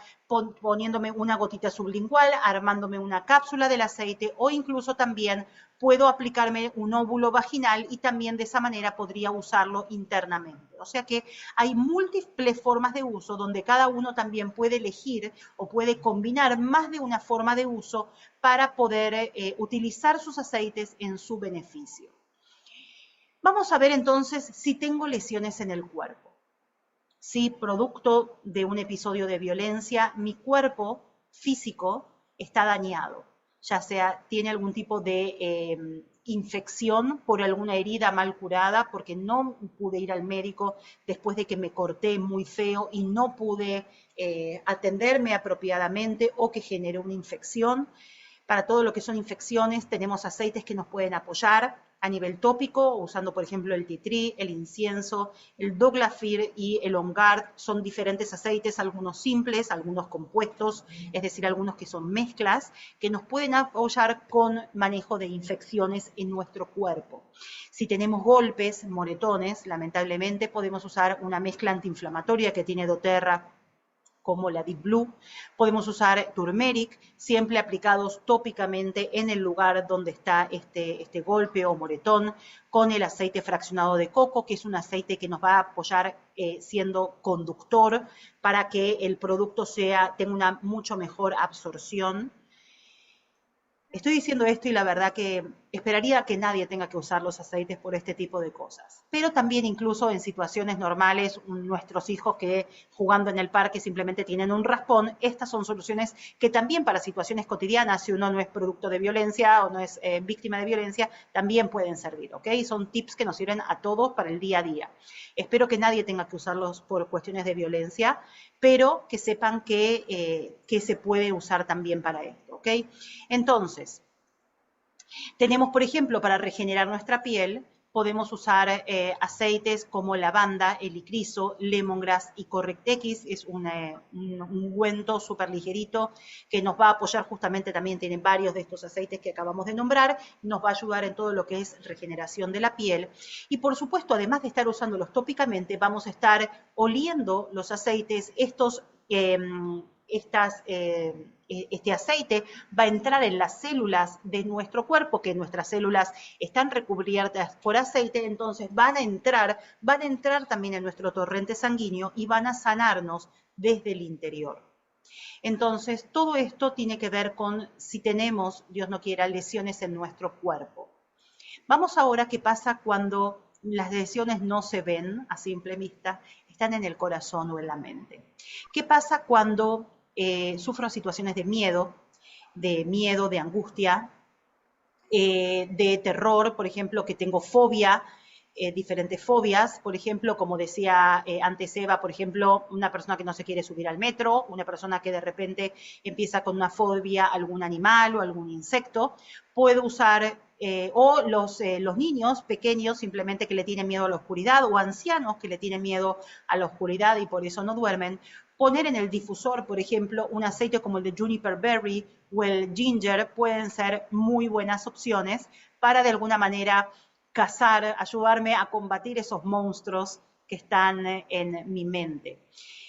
poniéndome una gotita sublingual, armándome una cápsula del aceite o incluso también puedo aplicarme un óvulo vaginal y también de esa manera podría usarlo internamente. O sea que hay múltiples formas de uso donde cada uno también puede elegir o puede combinar más de una forma de uso para poder utilizar sus aceites en su beneficio. Vamos a ver entonces si tengo lesiones en el cuerpo. Si producto de un episodio de violencia, mi cuerpo físico está dañado, ya sea tiene algún tipo de infección por alguna herida mal curada, porque no pude ir al médico después de que me corté muy feo y no pude atenderme apropiadamente o que generó una infección. Para todo lo que son infecciones tenemos aceites que nos pueden apoyar a nivel tópico, usando por ejemplo el tea tree, el incienso, el Douglas Fir y el On Guard. Son diferentes aceites, algunos simples, algunos compuestos, es decir, algunos que son mezclas, que nos pueden apoyar con manejo de infecciones en nuestro cuerpo. Si tenemos golpes, moretones, lamentablemente podemos usar una mezcla antiinflamatoria que tiene doTERRA, como la Deep Blue. Podemos usar turmeric, siempre aplicados tópicamente en el lugar donde está este golpe o moretón, con el aceite fraccionado de coco, que es un aceite que nos va a apoyar siendo conductor para que el producto tenga una mucho mejor absorción. Estoy diciendo esto y la verdad que esperaría que nadie tenga que usar los aceites por este tipo de cosas. Pero también incluso en situaciones normales, nuestros hijos que jugando en el parque simplemente tienen un raspón, estas son soluciones que también para situaciones cotidianas, si uno no es producto de violencia o no es víctima de violencia, también pueden servir, ¿ok? Son tips que nos sirven a todos para el día a día. Espero que nadie tenga que usarlos por cuestiones de violencia, pero que sepan que se puede usar también para esto, ¿ok? Entonces, tenemos, por ejemplo, para regenerar nuestra piel, podemos usar aceites como lavanda, helicriso, lemongrass y Correctex. Es un ungüento súper ligerito que nos va a apoyar justamente, también tienen varios de estos aceites que acabamos de nombrar, nos va a ayudar en todo lo que es regeneración de la piel. Y por supuesto, además de estar usándolos tópicamente, vamos a estar oliendo los aceites, este aceite va a entrar en las células de nuestro cuerpo, que nuestras células están recubiertas por aceite, entonces van a entrar también en nuestro torrente sanguíneo y van a sanarnos desde el interior. Entonces, todo esto tiene que ver con si tenemos, Dios no quiera, lesiones en nuestro cuerpo. Vamos ahora a qué pasa cuando las lesiones no se ven a simple vista, están en el corazón o en la mente. ¿Qué pasa cuando sufro situaciones de miedo, de angustia, de terror, por ejemplo, que tengo fobia, diferentes fobias, por ejemplo, como decía antes Eva, por ejemplo, una persona que no se quiere subir al metro, una persona que de repente empieza con una fobia a algún animal o algún insecto, puede usar, o los niños pequeños simplemente que le tienen miedo a la oscuridad, o ancianos que le tienen miedo a la oscuridad y por eso no duermen, poner en el difusor, por ejemplo, un aceite como el de Juniper Berry o el Ginger pueden ser muy buenas opciones para de alguna manera ayudarme a combatir esos monstruos que están en mi mente.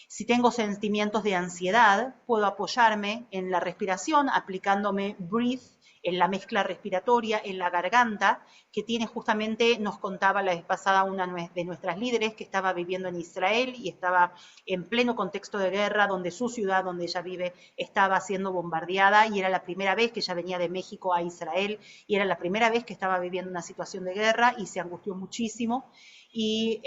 Si tengo sentimientos de ansiedad, puedo apoyarme en la respiración aplicándome Breathe, en la mezcla respiratoria, en la garganta, que tiene justamente, nos contaba la vez pasada una de nuestras líderes que estaba viviendo en Israel y estaba en pleno contexto de guerra, donde su ciudad, donde ella vive, estaba siendo bombardeada y era la primera vez que ella venía de México a Israel y era la primera vez que estaba viviendo una situación de guerra y se angustió muchísimo. Y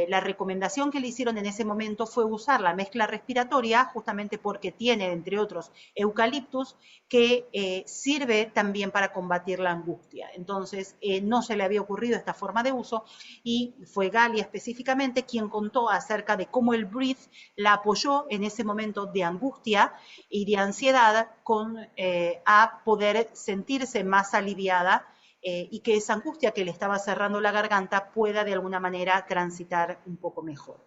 la recomendación que le hicieron en ese momento fue usar la mezcla respiratoria, justamente porque tiene, entre otros, eucaliptus, que sirve también para combatir la angustia. Entonces, no se le había ocurrido esta forma de uso y fue Galia específicamente quien contó acerca de cómo el Breathe la apoyó en ese momento de angustia y de ansiedad a poder sentirse más aliviada y que esa angustia que le estaba cerrando la garganta pueda de alguna manera transitar un poco mejor.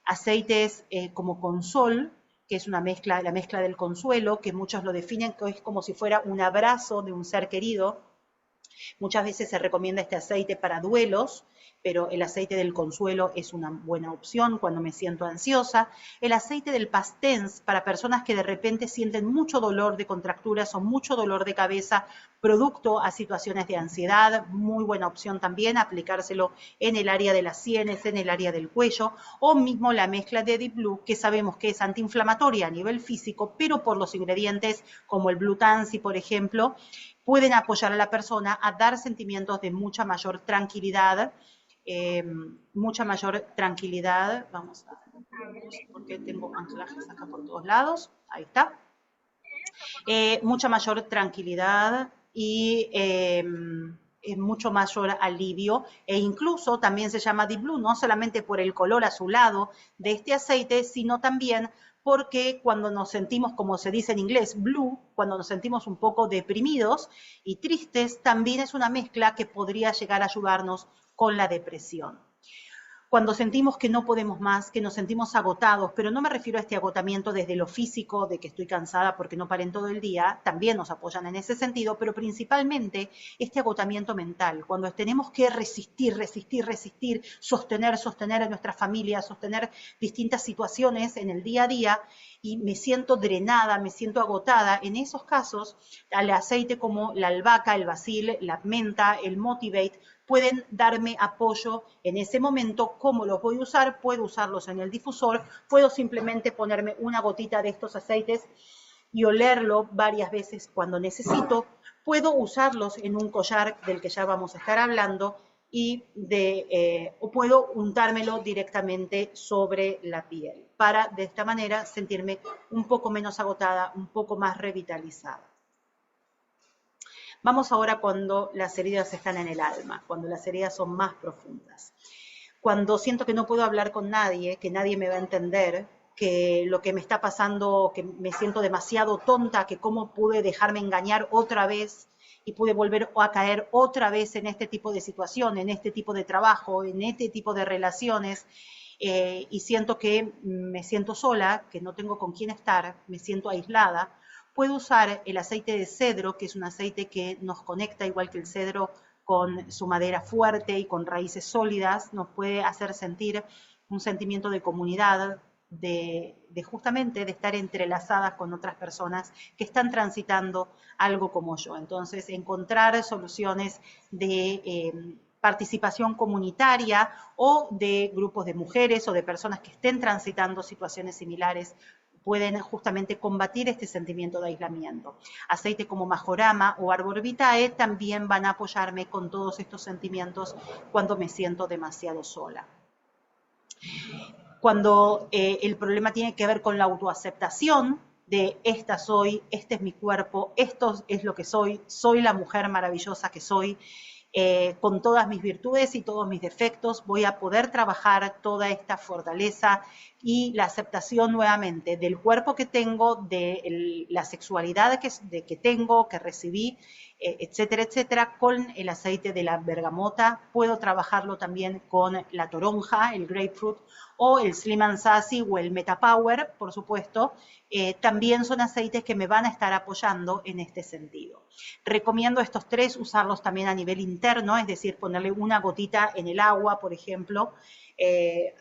Aceites como Consol, que es una mezcla, la mezcla del consuelo, que muchos lo definen que es como si fuera un abrazo de un ser querido. Muchas veces se recomienda este aceite para duelos, pero el aceite del consuelo es una buena opción cuando me siento ansiosa. El aceite del pastens para personas que de repente sienten mucho dolor de contracturas o mucho dolor de cabeza producto a situaciones de ansiedad, muy buena opción también aplicárselo en el área de las sienes, en el área del cuello, o mismo la mezcla de Deep Blue, que sabemos que es antiinflamatoria a nivel físico, pero por los ingredientes como el Blue Tansy, por ejemplo, pueden apoyar a la persona a dar sentimientos de mucha mayor tranquilidad, vamos a ver, porque tengo anclajes acá por todos lados, ahí está, mucha mayor tranquilidad y mucho mayor alivio, e incluso también se llama Deep Blue, no solamente por el color azulado de este aceite, sino también porque cuando nos sentimos, como se dice en inglés, blue, cuando nos sentimos un poco deprimidos y tristes, también es una mezcla que podría llegar a ayudarnos con la depresión. Cuando sentimos que no podemos más, que nos sentimos agotados, pero no me refiero a este agotamiento desde lo físico, de que estoy cansada porque no paré en todo el día, también nos apoyan en ese sentido, pero principalmente este agotamiento mental, cuando tenemos que resistir, resistir, resistir, sostener, sostener a nuestra familia, sostener distintas situaciones en el día a día, y me siento drenada, me siento agotada, en esos casos, el aceite como la albahaca, el basil, la menta, el motivate, pueden darme apoyo en ese momento. ¿Cómo los voy a usar? Puedo usarlos en el difusor, puedo simplemente ponerme una gotita de estos aceites y olerlo varias veces cuando necesito. Puedo usarlos en un collar del que ya vamos a estar hablando o puedo untármelo directamente sobre la piel para de esta manera sentirme un poco menos agotada, un poco más revitalizada. Vamos ahora cuando las heridas están en el alma, cuando las heridas son más profundas. Cuando siento que no puedo hablar con nadie, que nadie me va a entender, que lo que me está pasando, que me siento demasiado tonta, que cómo pude dejarme engañar otra vez y pude volver a caer otra vez en este tipo de situación, en este tipo de trabajo, en este tipo de relaciones, y siento que me siento sola, que no tengo con quién estar, me siento aislada. Puedo usar el aceite de cedro, que es un aceite que nos conecta, igual que el cedro, con su madera fuerte y con raíces sólidas, nos puede hacer sentir un sentimiento de comunidad, justamente de estar entrelazadas con otras personas que están transitando algo como yo. Entonces, encontrar soluciones de participación comunitaria o de grupos de mujeres o de personas que estén transitando situaciones similares pueden justamente combatir este sentimiento de aislamiento. Aceite como Majorama o Arbor Vitae también van a apoyarme con todos estos sentimientos cuando me siento demasiado sola. Cuando el problema tiene que ver con la autoaceptación de esta soy, este es mi cuerpo, esto es lo que soy la mujer maravillosa que soy, con todas mis virtudes y todos mis defectos, voy a poder trabajar toda esta fortaleza y la aceptación nuevamente del cuerpo que tengo, de la sexualidad que tengo, que recibí, etcétera, etcétera, con el aceite de la bergamota. Puedo trabajarlo también con la toronja, el grapefruit, o el Slim and Sassy o el Metapower, por supuesto. También son aceites que me van a estar apoyando en este sentido. Recomiendo estos tres usarlos también a nivel interno, es decir, ponerle una gotita en el agua, por ejemplo,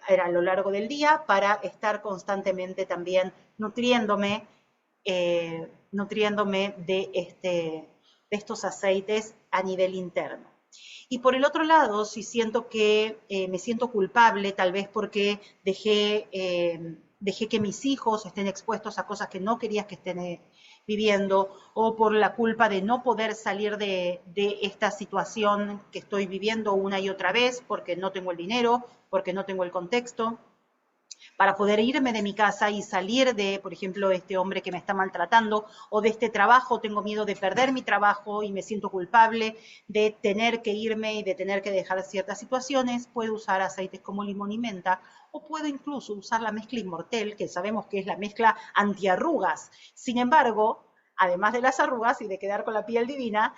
a lo largo del día para estar constantemente también nutriéndome de de estos aceites a nivel interno. Y por el otro lado, si siento que me siento culpable, tal vez porque dejé que mis hijos estén expuestos a cosas que no querías que estén viviendo, o por la culpa de no poder salir de esta situación que estoy viviendo una y otra vez, porque no tengo el dinero, porque no tengo el contexto, para poder irme de mi casa y salir de, por ejemplo, este hombre que me está maltratando, o de este trabajo, tengo miedo de perder mi trabajo y me siento culpable de tener que irme y de tener que dejar ciertas situaciones, puedo usar aceites como limón y menta, o puedo incluso usar la mezcla Immortelle, que sabemos que es la mezcla antiarrugas. Sin embargo, además de las arrugas y de quedar con la piel divina,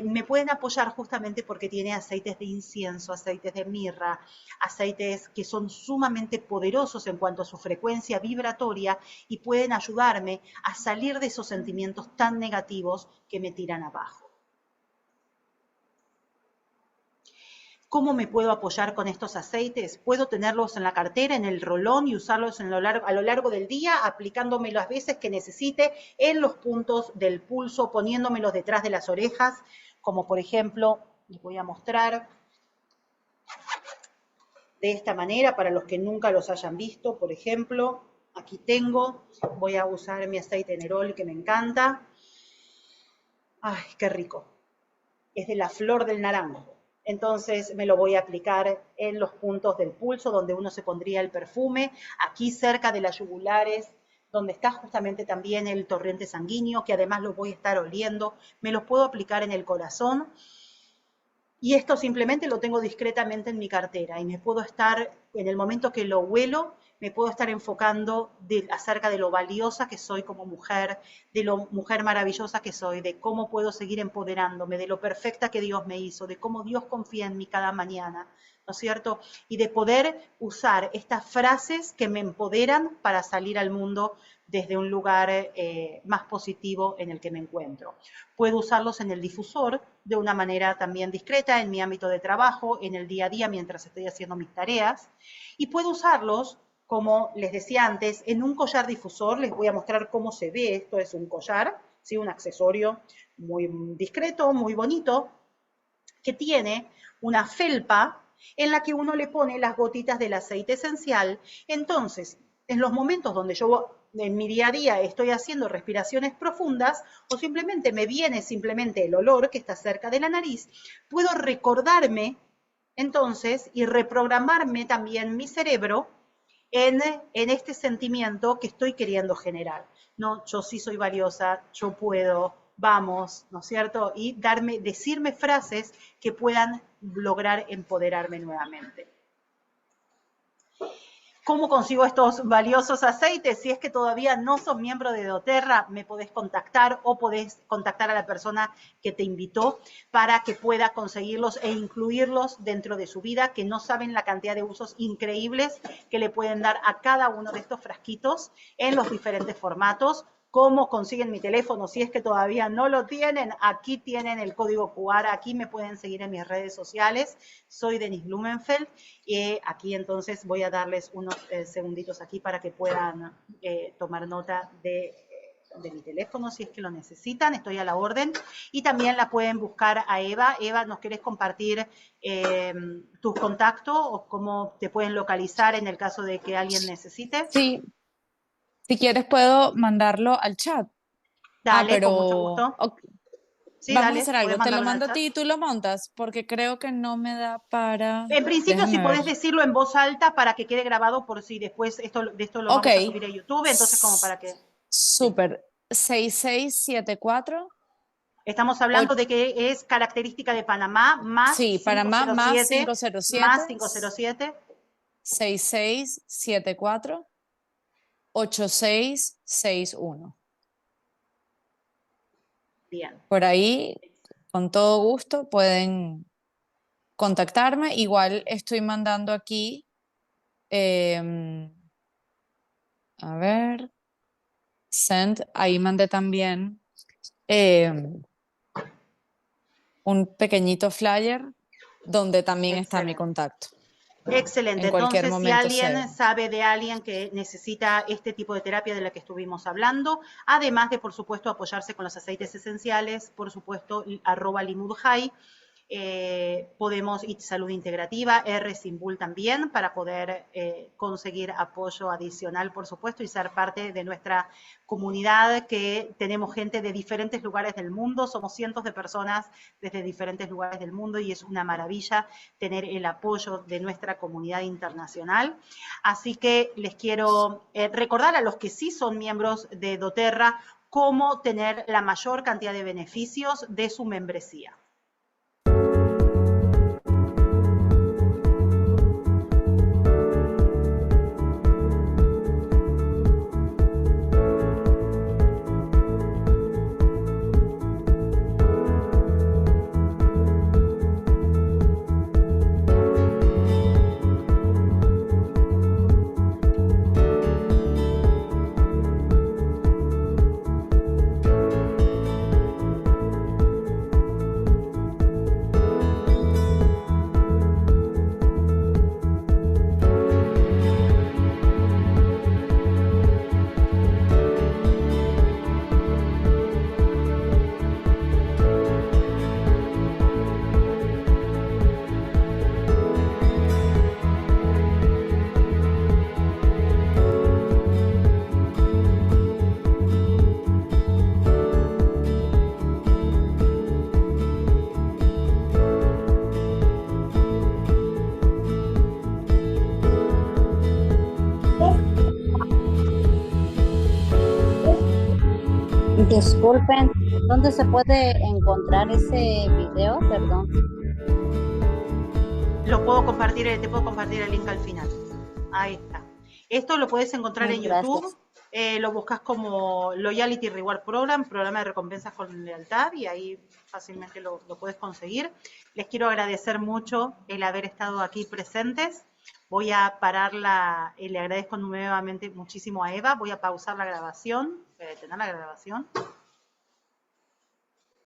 me pueden apoyar justamente porque tiene aceites de incienso, aceites de mirra, aceites que son sumamente poderosos en cuanto a su frecuencia vibratoria y pueden ayudarme a salir de esos sentimientos tan negativos que me tiran abajo. ¿Cómo me puedo apoyar con estos aceites? Puedo tenerlos en la cartera, en el rolón y usarlos a lo largo del día, aplicándome las veces que necesite en los puntos del pulso, poniéndomelos detrás de las orejas, como por ejemplo, les voy a mostrar de esta manera para los que nunca los hayan visto, por ejemplo, aquí tengo, voy a usar mi aceite Nerol que me encanta. ¡Ay, qué rico! Es de la flor del naranjo. Entonces me lo voy a aplicar en los puntos del pulso donde uno se pondría el perfume, aquí cerca de las yugulares, donde está justamente también el torrente sanguíneo, que además lo voy a estar oliendo. Me los puedo aplicar en el corazón. Y esto simplemente lo tengo discretamente en mi cartera y me puedo estar, en el momento que lo huelo, me puedo estar enfocando acerca de lo valiosa que soy como mujer, de lo mujer maravillosa que soy, de cómo puedo seguir empoderándome, de lo perfecta que Dios me hizo, de cómo Dios confía en mí cada mañana, ¿no es cierto? Y de poder usar estas frases que me empoderan para salir al mundo desde un lugar más positivo en el que me encuentro. Puedo usarlos en el difusor de una manera también discreta en mi ámbito de trabajo, en el día a día mientras estoy haciendo mis tareas. Y puedo usarlos, como les decía antes, en un collar difusor. Les voy a mostrar cómo se ve. Esto es un collar, ¿sí? Un accesorio muy discreto, muy bonito, que tiene una felpa en la que uno le pone las gotitas del aceite esencial. Entonces, en los momentos donde yo en mi día a día estoy haciendo respiraciones profundas o simplemente me viene simplemente el olor que está cerca de la nariz, puedo recordarme entonces y reprogramarme también mi cerebro en este sentimiento que estoy queriendo generar. No, yo sí soy valiosa, yo puedo, vamos, ¿no es cierto? Y decirme frases que puedan lograr empoderarme nuevamente. ¿Cómo consigo estos valiosos aceites? Si es que todavía no sos miembro de doTERRA, me podés contactar o podés contactar a la persona que te invitó para que pueda conseguirlos e incluirlos dentro de su vida, que no saben la cantidad de usos increíbles que le pueden dar a cada uno de estos frasquitos en los diferentes formatos. ¿Cómo consiguen mi teléfono? Si es que todavía no lo tienen, aquí tienen el código QR, aquí me pueden seguir en mis redes sociales. Soy Denise Blumenfeld y aquí entonces voy a darles unos segunditos aquí para que puedan tomar nota de mi teléfono si es que lo necesitan, estoy a la orden. Y también la pueden buscar a Eva. Eva, ¿nos querés compartir tus contactos o cómo te pueden localizar en el caso de que alguien necesite? Sí, si quieres puedo mandarlo al chat. Ah, Dale, con mucho pero gusto. Sí, vamos a dale, hacer podés algo. Te lo mandarlo en el mando a chat. ti y tú lo montas, porque creo que no me da para... En principio, si Déjame ver. podés decirlo en voz alta para que quede grabado por si después de esto lo Ok. vamos a subir a YouTube, entonces como para que... Sí. Súper. 6674. Estamos hablando de que es característica de Panamá, más Sí, Panamá más 507, 507 más 507. 6674 8661. Bien. Por ahí, con todo gusto, pueden contactarme. Igual estoy mandando aquí, em, a ver, send, ahí mandé también em, un pequeñito flyer donde también está mi Excelente. contacto. Excelente. en cualquier Entonces, si momento sea. alguien sabe de alguien que necesita este tipo de terapia de la que estuvimos hablando, además de, por supuesto, apoyarse con los aceites esenciales, por supuesto, @limudhai, podemos ir Salud Integrativa, Simbul también, para poder conseguir apoyo adicional, por supuesto, y ser parte de nuestra comunidad, que tenemos gente de diferentes lugares del mundo, somos cientos de personas desde diferentes lugares del mundo y es una maravilla tener el apoyo de nuestra comunidad internacional. Así que les quiero recordar a los que sí son miembros de doTERRA cómo tener la mayor cantidad de beneficios de su membresía. Disculpen, ¿dónde se puede encontrar ese video? Perdón. Lo puedo compartir, te puedo compartir el link al final. Ahí está. Esto lo puedes encontrar en YouTube. Gracias. Lo buscas como Loyalty Reward Program, programa de recompensas con lealtad, y ahí fácilmente lo puedes conseguir. Les quiero agradecer mucho el haber estado aquí presentes. Voy a parar le agradezco nuevamente muchísimo a Eva. Voy a pausar la grabación, voy a detener la grabación.